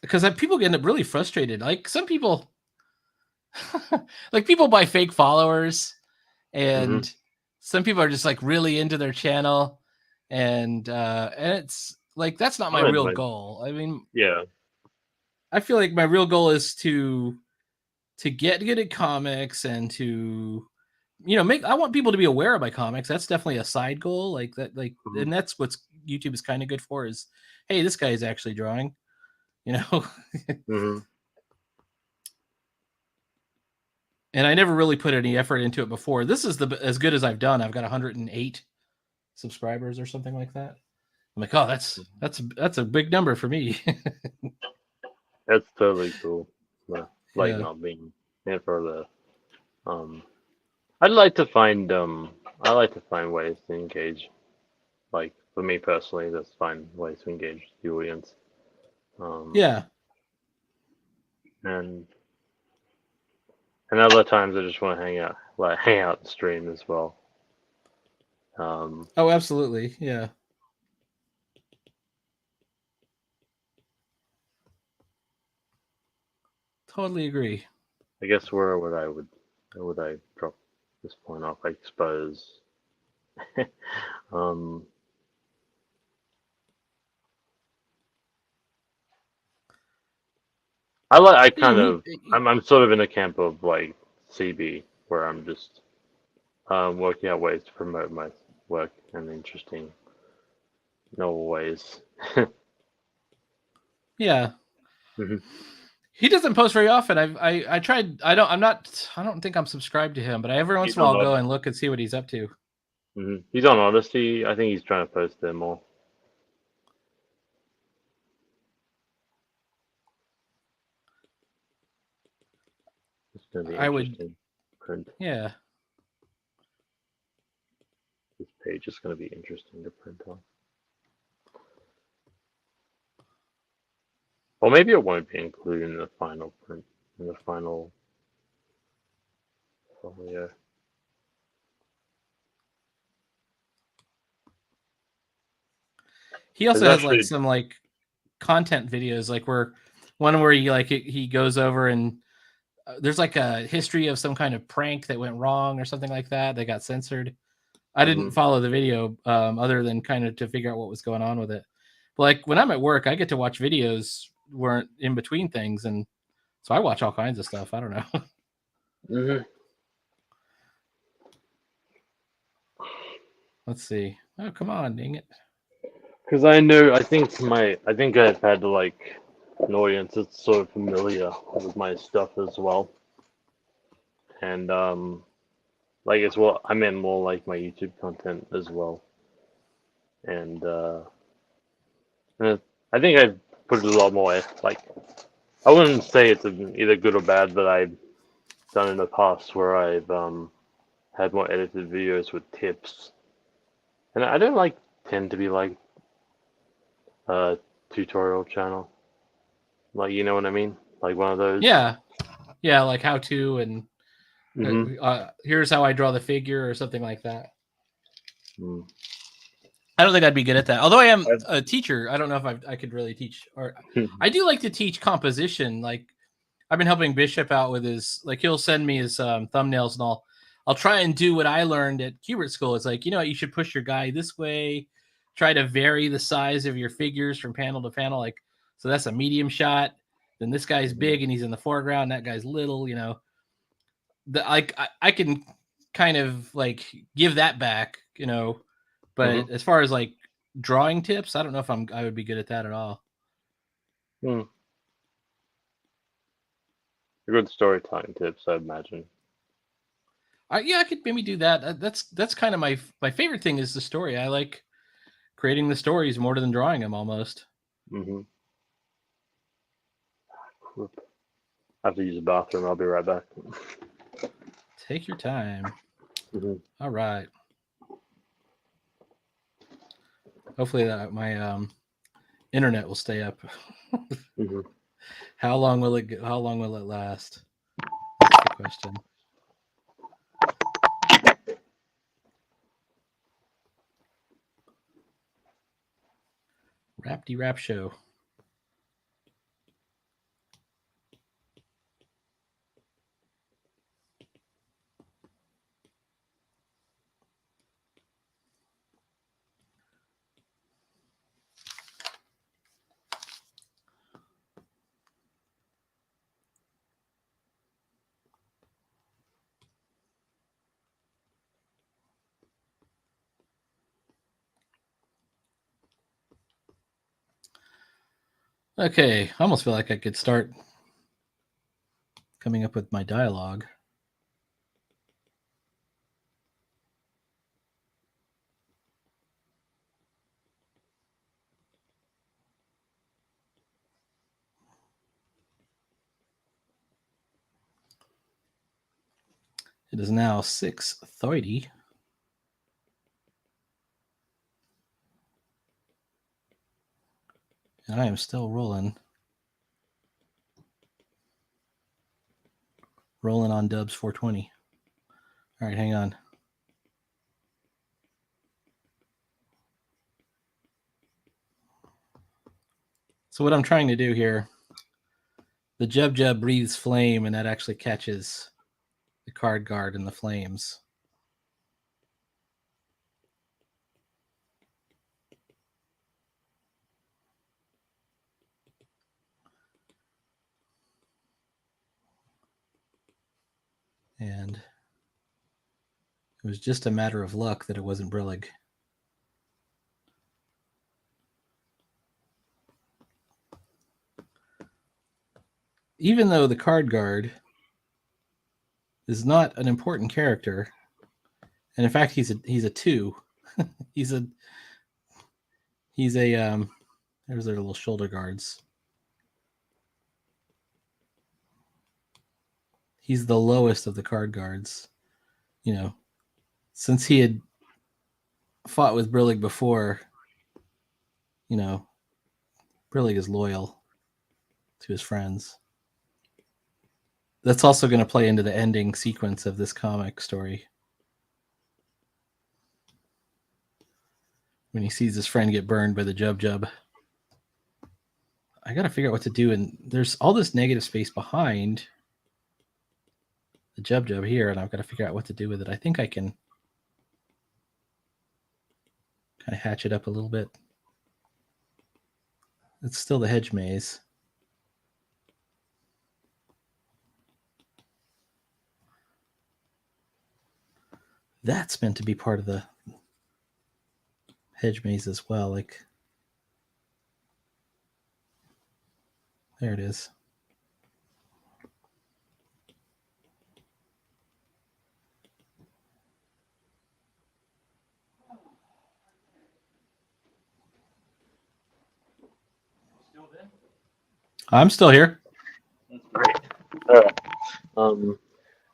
Because people get really frustrated. Like some people, like people buy fake followers, and some people are just like really into their channel, and it's like that's not my real goal. I mean, yeah, I feel like my real goal is to get good at comics and to I want people to be aware of my comics. That's definitely a side goal, like that, and that's what YouTube is kind of good for, is, hey, this guy is actually drawing, And I never really put any effort into it before. This is as good as I've done. I've got 108 subscribers or something like that. I'm like, oh, that's a big number for me. That's totally cool. Like not being and for the I like to find ways to engage. Like for me personally, just find ways to engage the audience. Yeah. And other times I just want to hang out and stream as well. Oh, absolutely. Yeah. Totally agree. I guess where would I drop this point off? I suppose. I'm sort of in a camp of like CB, where I'm just working out ways to promote my work in interesting, novel ways. Yeah. He doesn't post very often. I tried. I don't think I'm subscribed to him, but every once in a while I'll go and look and see what he's up to. He's on Odyssey. I think he's trying to post there more. It's going to be interesting. Print. Yeah. This page is going to be interesting to print on. Or maybe it won't be included in the final print, in the final folio. He also has like some like content videos, like where he goes over and there's like a history of some kind of prank that went wrong or something like that. They got censored. I didn't follow the video other than kind of to figure out what was going on with it. But like when I'm at work, I get to watch videos weren't in between things, and so I watch all kinds of stuff. I don't know. Let's see. Oh, come on, dang it. Because I think I've had to like an audience that's sort of familiar with my stuff as well. And like as well, I meant more like my YouTube content as well. And I think I've put a lot more, like, I wouldn't say it's either good or bad, but I've done in the past where I've had more edited videos with tips. And I don't like tend to be like a tutorial channel. Like, you know what I mean? Like one of those. Yeah, like how to and Mhm. here's how I draw the figure or something like that. Mm. I don't think I'd be good at that. Although I am I've- a teacher, I don't know if I could really teach. Or I do like to teach composition. Like I've been helping Bishop out with his, like he'll send me his thumbnails and I'll try and do what I learned at Kubert School. It's like, you know, you should push your guy this way, try to vary the size of your figures from panel to panel. Like, so that's a medium shot. Then this guy's big and he's in the foreground. That guy's little, you know. I can kind of like give that back, you know. But as far as like drawing tips, I don't know if I would be good at that at all. A good storytelling tips, I imagine. Yeah, I could maybe do that. That's kind of my favorite thing is the story. I like creating the stories more than drawing them almost. Mm-hmm. I have to use the bathroom. I'll be right back. Take your time. Mm-hmm. All right. Hopefully that my internet will stay up. Mm-hmm. How long will it last? That's the question. Rap show. Okay, I almost feel like I could start coming up with my dialogue. It is now 6:30. And I am still rolling. Rolling on Dubs 420. All right, hang on. So what I'm trying to do here, the Jub breathes flame, and that actually catches the card guard and the flames. And it was just a matter of luck that it wasn't Brillig. Even though the card guard is not an important character, and in fact he's a 2. he's a there's their little shoulder guards. He's the lowest of the card guards. You know, since he had fought with Brillig before, you know, Brillig is loyal to his friends. That's also going to play into the ending sequence of this comic story. When he sees his friend get burned by the Jub. I got to figure out what to do. And there's all this negative space behind the Jub here, and I've got to figure out what to do with it. I think I can kind of hatch it up a little bit. It's still the hedge maze. That's meant to be part of the hedge maze as well. Like, There it is. I'm still here. That's great. All right.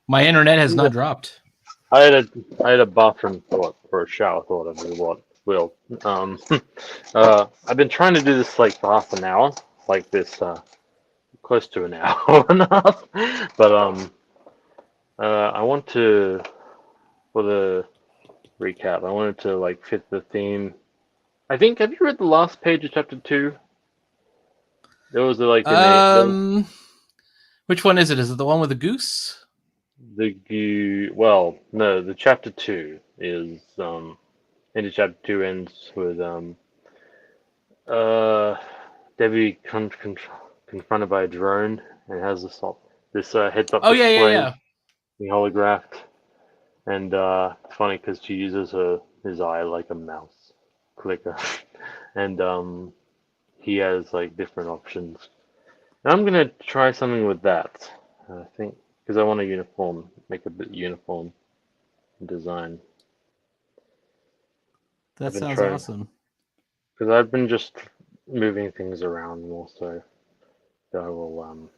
My internet has not dropped. I had a bathroom thought or a shower thought of what will. I've been trying to do this like for half an hour, like this, close to an hour and a half. But I want to, for the recap, I wanted to like fit the theme. I think, have you read the last page of chapter 2? There was like Which one is it? Is it the one with the goose? well, no, the chapter 2 is into chapter 2 ends with Debbie confronted by a drone and has this heads-up Oh display yeah. being holographed, and it's funny because she uses his eye like a mouse clicker, and he has like different options. And I'm gonna try something with that. I think because I want a uniform, make a bit uniform design. That sounds awesome. Because I've been just moving things around more, so I will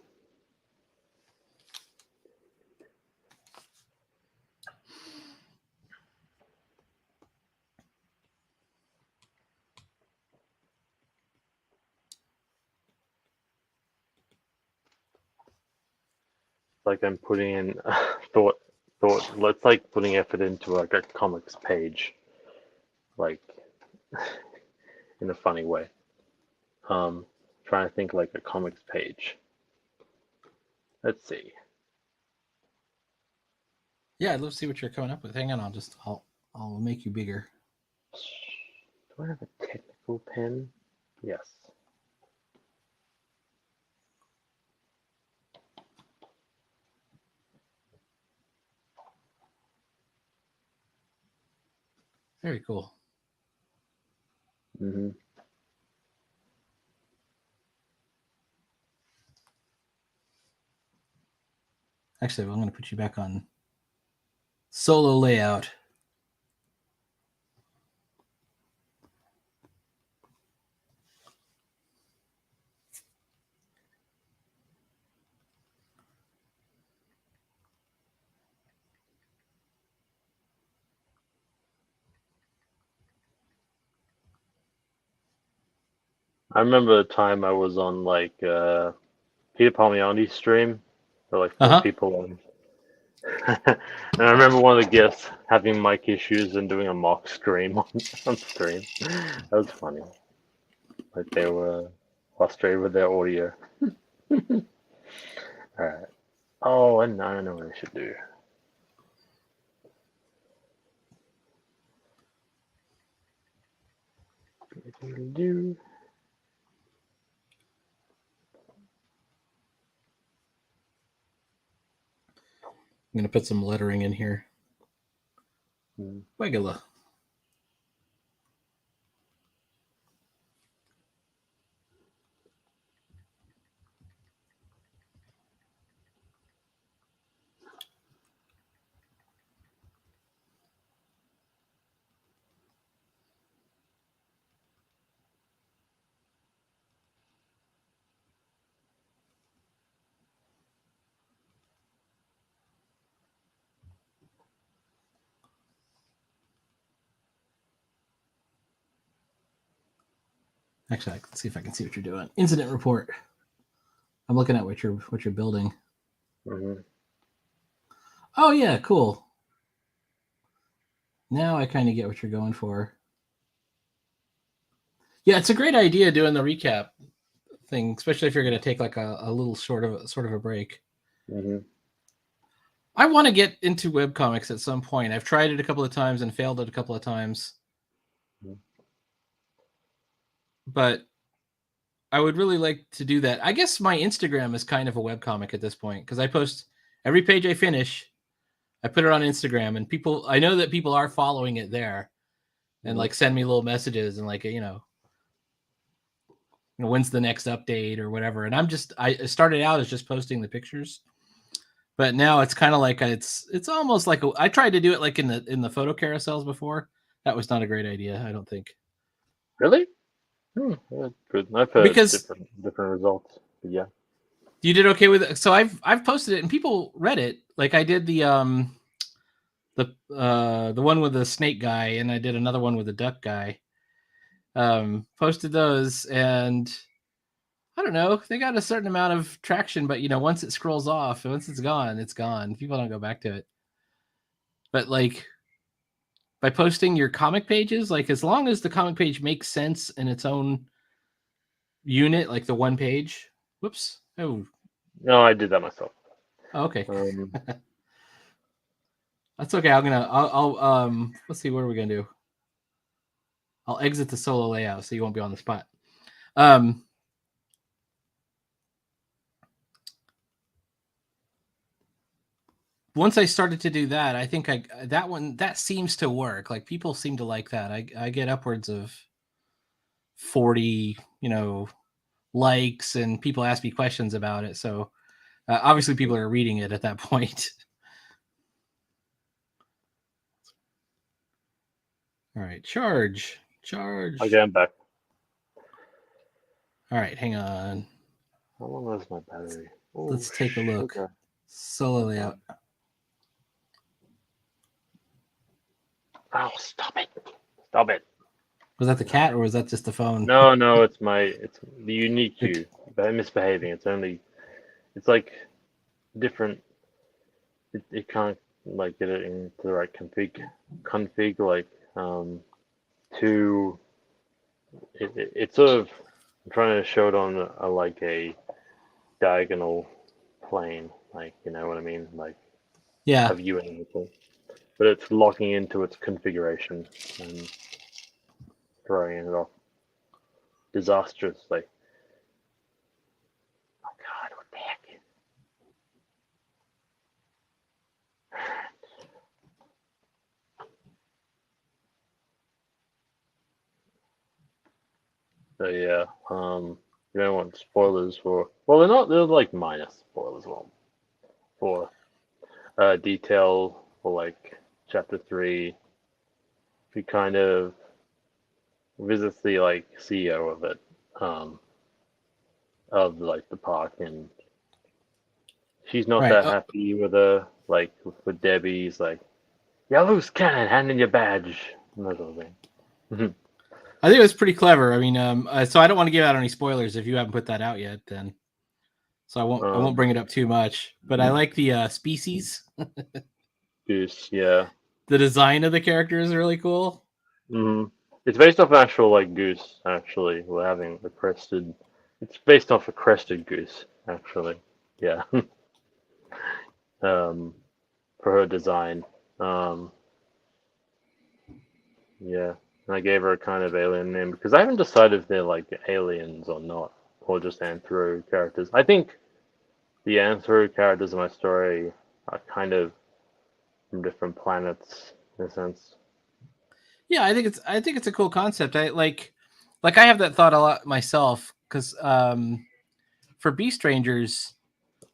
like I'm putting in thought. Let's like putting effort into like a comics page, like in a funny way. Trying to think like a comics page. Let's see. Yeah, I'd love to see what you're coming up with. Hang on, I'll make you bigger. Do I have a technical pen? Yes. Very cool. Mm-hmm. Actually, I'm going to put you back on solo layout. I remember the time I was on like Peter Palmiotti's stream. There were like 4 people on. And I remember one of the guests having mic issues and doing a mock stream on stream. That was funny. Like they were frustrated with their audio. Alright. Oh, and I don't know what I should do. I'm going to put some lettering in here. Regular. Actually, let's see if I can see what you're doing. Incident report. I'm looking at what you're building. Mm-hmm. Oh yeah, cool. Now I kind of get what you're going for. Yeah, it's a great idea doing the recap thing, especially if you're going to take like a little sort of a break. Mm-hmm. I want to get into webcomics at some point. I've tried it a couple of times and failed it a couple of times. Mm-hmm. But I would really like to do that. I guess my Instagram is kind of a webcomic at this point because I post every page I finish. I put it on Instagram, and I know that people are following it there and like send me little messages and like, when's the next update or whatever. And I started out as just posting the pictures, but now it's kind of like it's almost like I tried to do it like in the photo carousels before. That was not a great idea, I don't think. Really? That's good. I've heard different results. But yeah. You did okay with it. So I've posted it and people read it. Like I did the one with the snake guy, and I did another one with the duck guy. Posted those, and I don't know, they got a certain amount of traction, but once it scrolls off, once it's gone. People don't go back to it. But like by posting your comic pages, like as long as the comic page makes sense in its own unit, like the one page. Whoops. Oh. No, I did that myself. Oh, okay. That's okay. I'll let's see, what are we gonna do? I'll exit the solo layout so you won't be on the spot. Once I started to do that, I think that seems to work. Like people seem to like that. I get upwards of 40, likes, and people ask me questions about it. So obviously people are reading it at that point. All right, charge. Okay, I'm back. All right, hang on. How long is my battery? Let's take a look. Okay. Solo layout. Oh, stop it. Was that the cat or was that just the phone? No, it's the unique you. Misbehaving. It's like different. It can't like get it into the right config like to. It's sort of, I'm trying to show it on like a diagonal plane, like you know what I mean, like yeah, a viewing, but it's locking into its configuration and throwing it off disastrously. Oh God, what the heck? So yeah, you don't want spoilers for. Well, they're like minor spoilers. Well, for detail for like chapter 3, he kind of visits the like CEO of it, of like the park, and she's not that happy with her. Like with Debbie's like, "You're loose cannon, hand in your badge," and that sort of thing. I think it was pretty clever. I mean, so I don't want to give out any spoilers if you haven't put that out yet. Then, so I won't bring it up too much. But I like the species. Goose, yeah. The design of the character is really cool. Mm-hmm. It's based off an actual like goose. Actually, we're having a crested. It's based off a crested goose. Actually, yeah. For her design, yeah. And I gave her a kind of alien name because I haven't decided if they're like aliens or not, or just Anthro characters. I think the Anthro characters in my story are kind of from different planets in a sense. Yeah, I think it's a cool concept. I like I have that thought a lot myself because for Beast Rangers,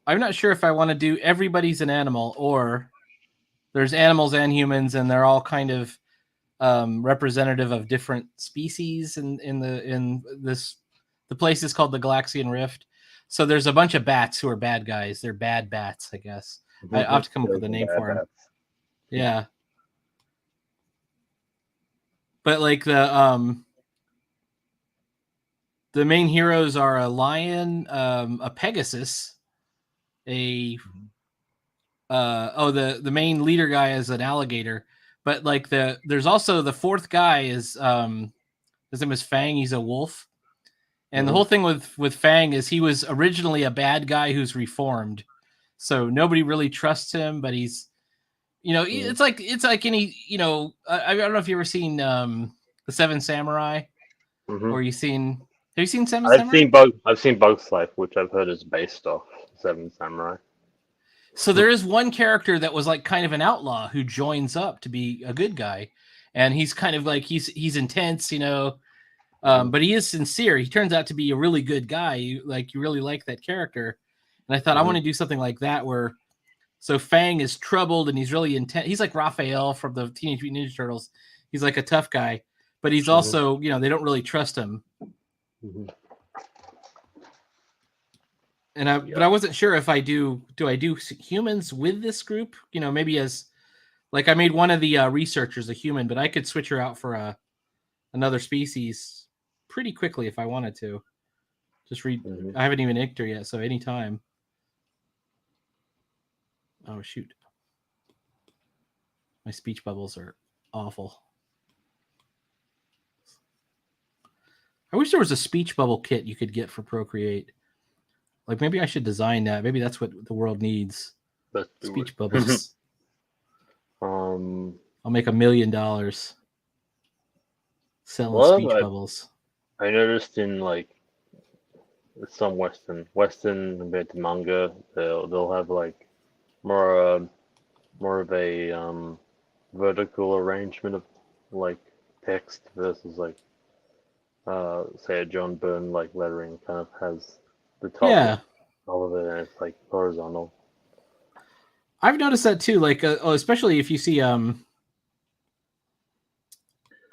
I'm not sure if I want to do everybody's an animal or there's animals and humans and they're all kind of representative of different species in this. The place is called the Galaxian Rift. So there's a bunch of bats who are bad guys. They're bad bats, I guess. I have to come up with a name for them. Yeah. But like the main heroes are a lion, a Pegasus, the main leader guy is an alligator, but like there's also the fourth guy is his name is Fang. He's a wolf, and the whole thing with Fang is he was originally a bad guy who's reformed, so nobody really trusts him. But he's, it's like any, I don't know if you ever seen the Seven Samurai, or have you seen Seven Samurai? I've seen Bug's Life, which I've heard is based off Seven Samurai. So there is one character that was like kind of an outlaw who joins up to be a good guy, and he's kind of like he's intense, But he is sincere. He turns out to be a really good guy. You really like that character. And I thought I want to do something like that where so Fang is troubled and he's really intense. He's like Raphael from the Teenage Mutant Ninja Turtles. He's like a tough guy, but he's also, they don't really trust him. And but I wasn't sure if I do I do humans with this group? Maybe as like I made one of the researchers a human, but I could switch her out for another species pretty quickly if I wanted to. Just read. I haven't even inked her yet, so anytime. Oh shoot! My speech bubbles are awful. I wish there was a speech bubble kit you could get for Procreate. Like maybe I should design that. Maybe that's what the world needs. Speech bubbles. I'll make $1 million selling speech bubbles. I noticed in like some Western compared to manga, they'll have like more of a vertical arrangement of like text versus like say a John Byrne like lettering kind of has the top of it and it's like horizontal. I've noticed that too, like especially if you see I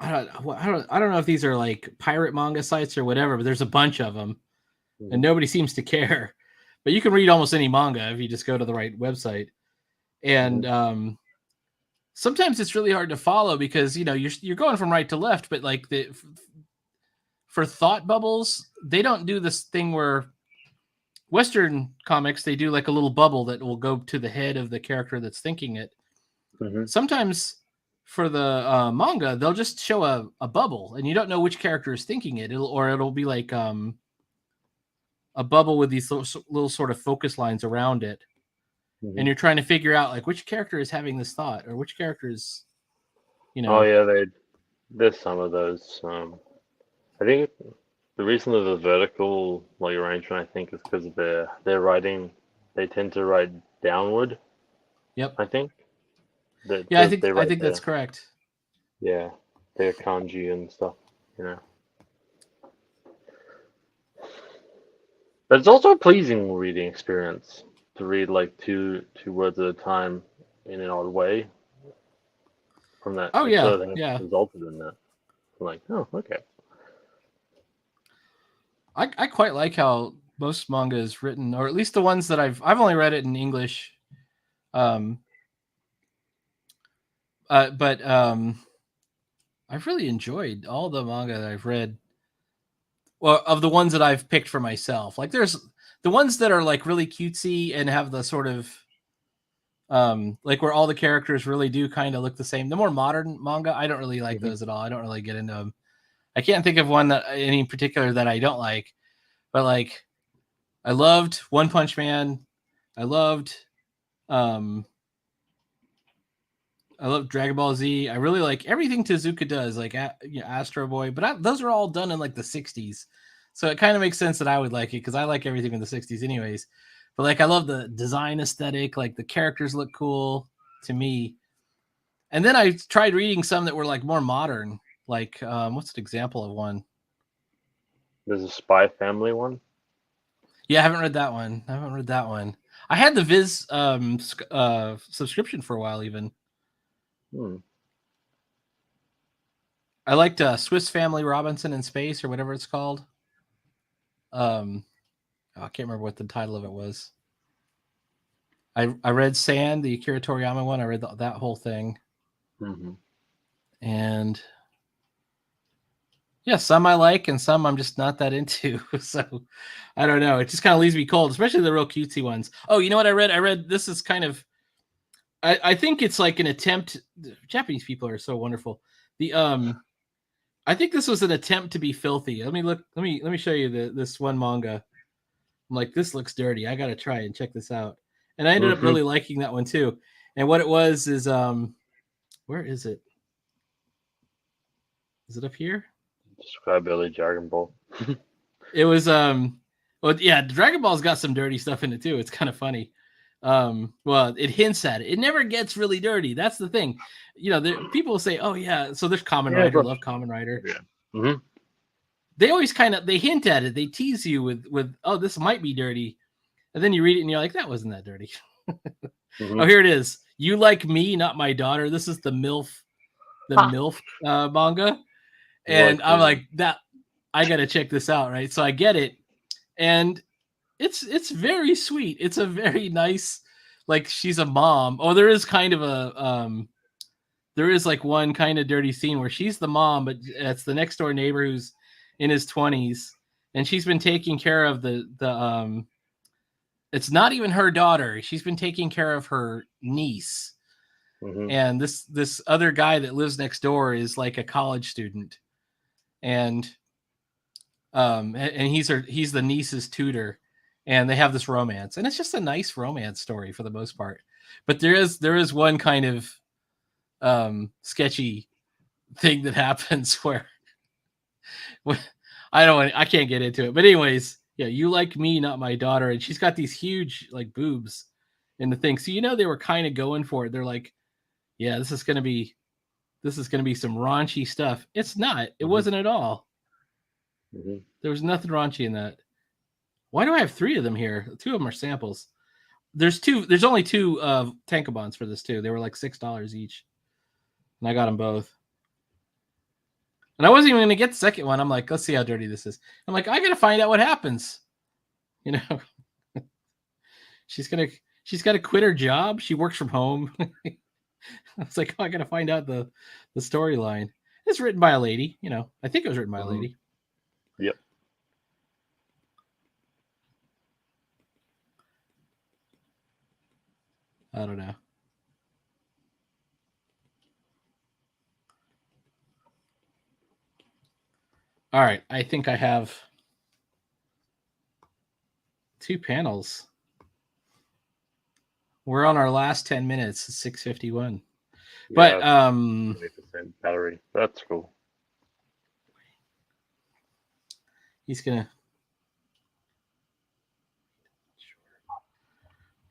don't know if these are like pirate manga sites or whatever, but there's a bunch of them and nobody seems to care. But you can read almost any manga if you just go to the right website. And sometimes it's really hard to follow because you're going from right to left, but like for thought bubbles, they don't do this thing where Western comics, they do like a little bubble that will go to the head of the character that's thinking it. Sometimes for the manga, they'll just show a bubble and you don't know which character is thinking it. It'll be like a bubble with these little sort of focus lines around it. And you're trying to figure out like which character is having this thought or which character is, Oh yeah, there's some of those. I think the reason of the vertical like arrangement, I think, is because they're writing. They tend to write downward. Yep. I think. I think that's correct. Yeah, their kanji and stuff. But it's also a pleasing reading experience to read like two words at a time in an odd way. From that. Oh yeah, yeah. Resulted in that. I'm like, oh, okay. I quite like how most manga is written, or at least the ones that I've only read it in English. But I've really enjoyed all the manga that I've read. Well, of the ones that I've picked for myself. Like there's the ones that are like really cutesy and have the sort of like where all the characters really do kind of look the same. The more modern manga, I don't really like those at all. I don't really get into them. I can't think of one that any particular that I don't like, but like I loved One Punch Man. I loved Dragon Ball Z. I really like everything Tezuka does, like Astro Boy, but those are all done in like the 60s. So it kind of makes sense that I would like it because I like everything in the 60s anyways. But like I love the design aesthetic, like the characters look cool to me. And then I tried reading some that were like more modern. Like, what's an example of one? There's a Spy Family one. Yeah, I haven't read that one. I had the Viz subscription for a while, even. I liked Swiss Family Robinson in Space or whatever it's called. I can't remember what the title of it was. I read Sand, the Akira Toriyama one. I read that whole thing. And yeah, some I like and some I'm just not that into. So I don't know. It just kind of leaves me cold, especially the real cutesy ones. Oh, you know what I read? I read this is kind of I think it's like an attempt. Japanese people are so wonderful. I think this was an attempt to be filthy. Let me show you this one manga. I'm like, this looks dirty. I gotta try and check this out. And I ended up really liking that one too. And what it was is where is it? Is it up here? Describe early Dragon Ball. It was well yeah, Dragon Ball's got some dirty stuff in it too. It's kind of funny. Well, it hints at it. It never gets really dirty. That's the thing. People say, "Oh yeah." So there's Kamen Rider. Love Kamen Rider. Yeah. they always they hint at it. They tease you with oh, this might be dirty, and then you read it and you're like, that wasn't that dirty. Mhm. Oh, here it is. You Like Me, Not My Daughter. This is the MILF manga, and I'm like that. I gotta check this out, right? So I get it, and it's very sweet. It's a very nice, like, she's a mom. Oh, there is kind of a there is like one kind of dirty scene where she's the mom, but it's the next door neighbor who's in his 20s, and she's been taking care of the it's not even her daughter. She's been taking care of her niece. Mhm. And this other guy that lives next door is like a college student, and he's the niece's tutor, and they have this romance, and it's just a nice romance story for the most part. But there is one kind of sketchy thing that happens where I can't get into it. But anyways, yeah, You Like Me, Not My Daughter, and she's got these huge like boobs in the thing. So they were kind of going for it. They're like, yeah, this is gonna be some raunchy stuff. It's not. It wasn't at all. Mhm. There was nothing raunchy in that. Why do I have 3 of them here? 2 of them are samples. There's only 2 tankobons for this too. They were like $6 each, and I got them both. And I wasn't even gonna get the second one. I'm like, let's see how dirty this is. I'm like, I gotta find out what happens. She's gotta quit her job. She works from home. I was like, oh, I gotta find out the storyline. It's written by a lady. I think it was written by a lady. Yep. I don't know. All right, I think I have 2 panels. We're on our last 10 minutes. It's 6:51. But 20% battery. That's cool. he's gonna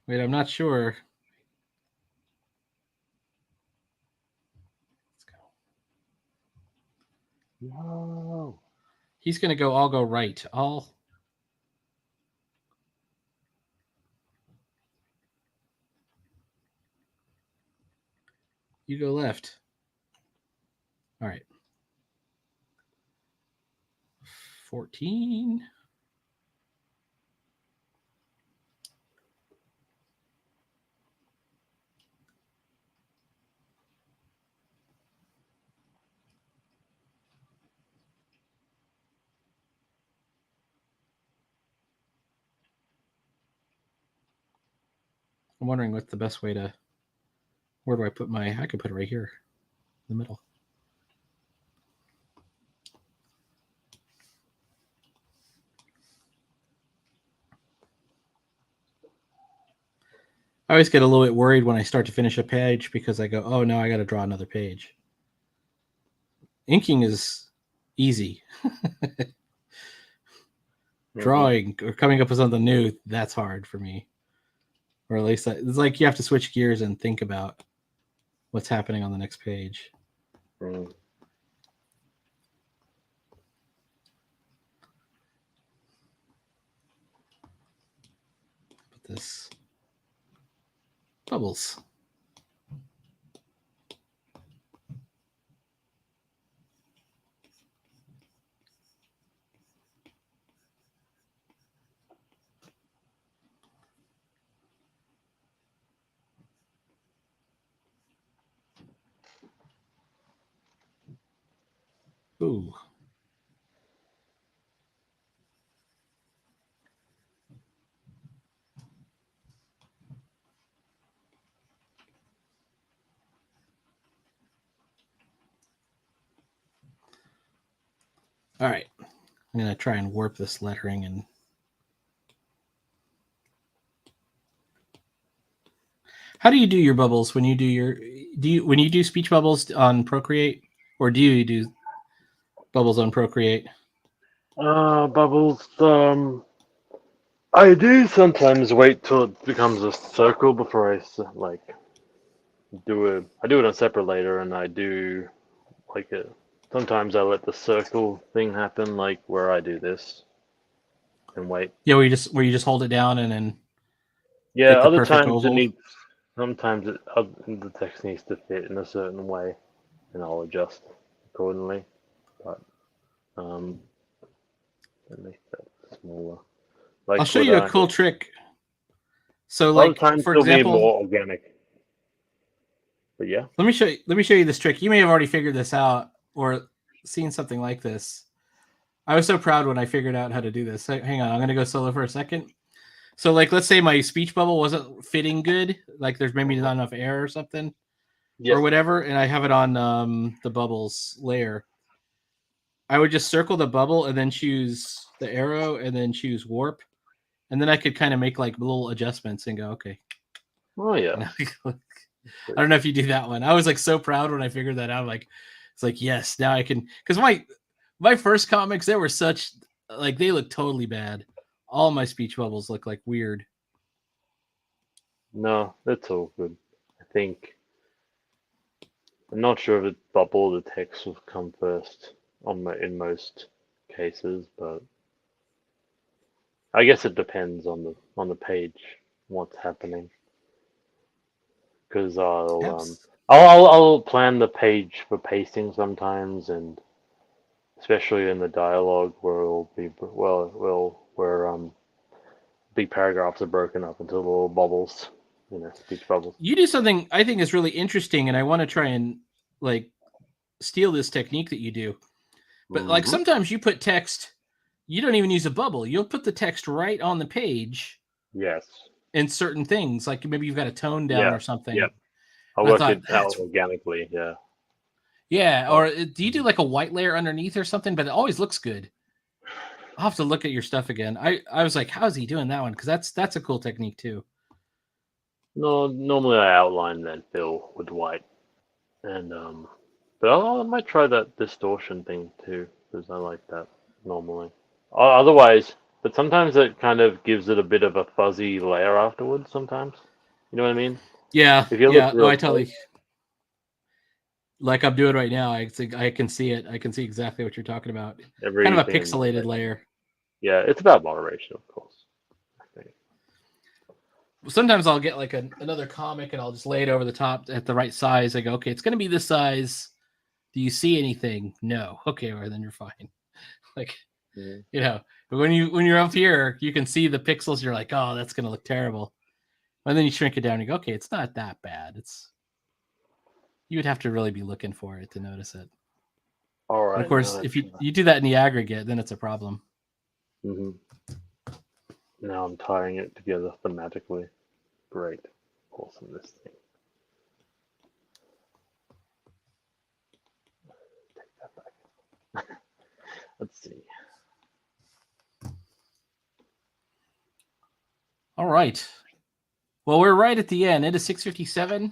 wait. I'm not sure. Let's go. No. He's gonna go. I'll go right. You go left. All right. 14. I'm wondering what's the best way to. Where do I put I could put it right here in the middle. I always get a little bit worried when I start to finish a page because I go, oh no, I got to draw another page. Inking is easy. Drawing or coming up with something new, that's hard for me. Or at least it's like you have to switch gears and think about what's happening on the next page. Mm. Put this bubbles. Ooh. All right. I'm going to try and warp this lettering and how do you do your bubbles when you do speech bubbles on Procreate, or do you do bubbles on Procreate? Bubbles. I do sometimes wait till it becomes a circle before I do it. I do it on separate later, and I do like it. sometimes I let the circle thing happen, like where I do this and wait. Yeah, where you just hold it down and then Yeah, make the other perfect times oval. sometimes the text needs to fit in a certain way, and I'll adjust accordingly. But make that smaller. Like I'll show what you a cool trick. So, other like times for it'll be example, more organic. But yeah. let me show you this trick. You may have already figured this out or seen something like this. I was so proud when I figured out how to do this. Hang on, I'm gonna go solo for a second. So, like, let's say my speech bubble wasn't fitting good, like there's maybe not enough air or something, or whatever, and I have it on the bubbles layer. I would just circle the bubble and then choose the arrow and then choose warp, and then I could kind of make like little adjustments and go, okay. Oh yeah. I don't know if you do that one. I was like so proud when I figured that out. Like, it's like, yes, now I can. Because my first comics, they were such like they look totally bad. All my speech bubbles look like weird. No, that's all good. I think I'm not sure if the bubble or the text will come first in most cases, but I guess it depends on the page what's happening. Because I'll plan the page for pacing sometimes, and especially in the dialogue where it'll be where big paragraphs are broken up into little bubbles, speech bubbles. You do something I think is really interesting, and I want to try and like steal this technique that you do. But like sometimes you put text, you don't even use a bubble. You'll put the text right on the page. Yes. In certain things, like maybe you've got a tone down or something. Yeah. I'll work it out organically. Yeah. Yeah. Or do you do like a white layer underneath or something? But it always looks good. I'll have to look at your stuff again. I was like, how's he doing that one? Because that's a cool technique too. No, normally I outline then fill with white, and but I might try that distortion thing too because I like that normally. Otherwise, but sometimes it kind of gives it a bit of a fuzzy layer afterwards. Sometimes, you know what I mean? Yeah. If you Yeah. look No, I real totally. close, Like I'm doing right now. I think I can see it. I can see exactly what you're talking about. Kind of a everything in pixelated moderation. layer. Yeah, it's about moderation, of course. I think. Sometimes I'll get like another comic and I'll just lay it over the top at the right size. I go, okay, it's going to be this size. Do you see anything? No. Okay, well, then you're fine. Like, you know, when you're up here, you can see the pixels. You're like, oh, that's going to look terrible. And then you shrink it down and you go, okay, it's not that bad. You would have to really be looking for it to notice it. All right. And of course, if you do that in the aggregate, then it's a problem. Mm-hmm. Now I'm tying it together thematically. Great. Awesome, this thing. Take that back. Let's see. All right. Well, we're right at the end. It is 6:57.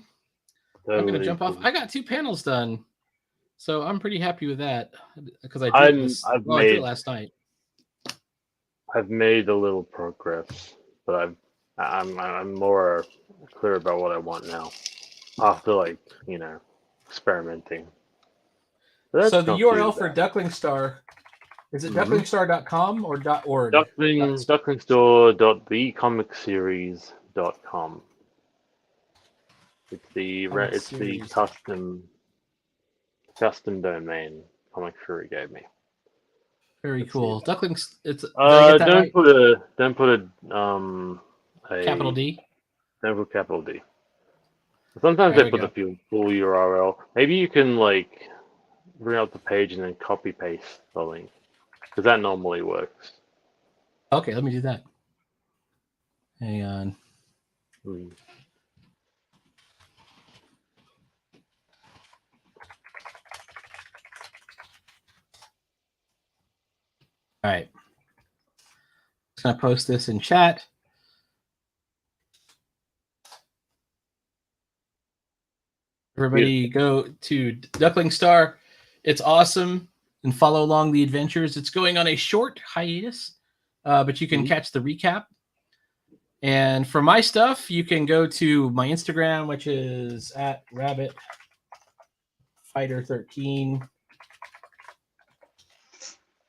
I'm going to jump off. I got 2 panels done. So I'm pretty happy with that because I did it last night. I've made a little progress, but I'm more clear about what I want now after experimenting. So the URL for Duckling Star is it ducklingstar.com or .org? Ducklingstore.thecomicseries.com. It's the custom domain Comic Fury gave me. Very cool. Ducklings. It's don't put a capital D. Don't put capital D. Sometimes they put the full URL. Maybe you can bring up the page and then copy paste the link because that normally works. Okay, let me do that. Hang on. All right. Just gonna post this in chat. Everybody go to Duckling Star. It's awesome, and follow along the adventures. It's going on a short hiatus, but you can catch the recap. And for my stuff, you can go to my Instagram, which is @rabbitfighter13.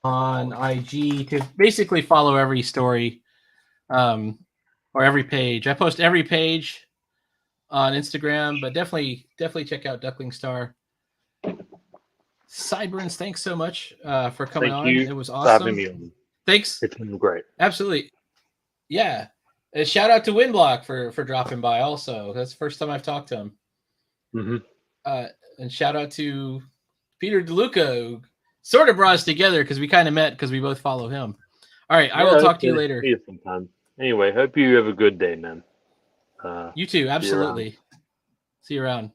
on IG to basically follow every story or every page. I post every page on Instagram, but definitely check out Duckling Star. Sideburns, thanks so much for coming on. It was for having awesome. me on. Thanks. It's been great. Absolutely. Yeah. And shout out to Windblock for dropping by also. That's the first time I've talked to him. Mm-hmm. And shout out to Peter DeLuca, who sort of brought us together because we kind of met because we both follow him. All right. I will talk to you later. See you sometime. Anyway, hope you have a good day, man. You too. Absolutely. See you around.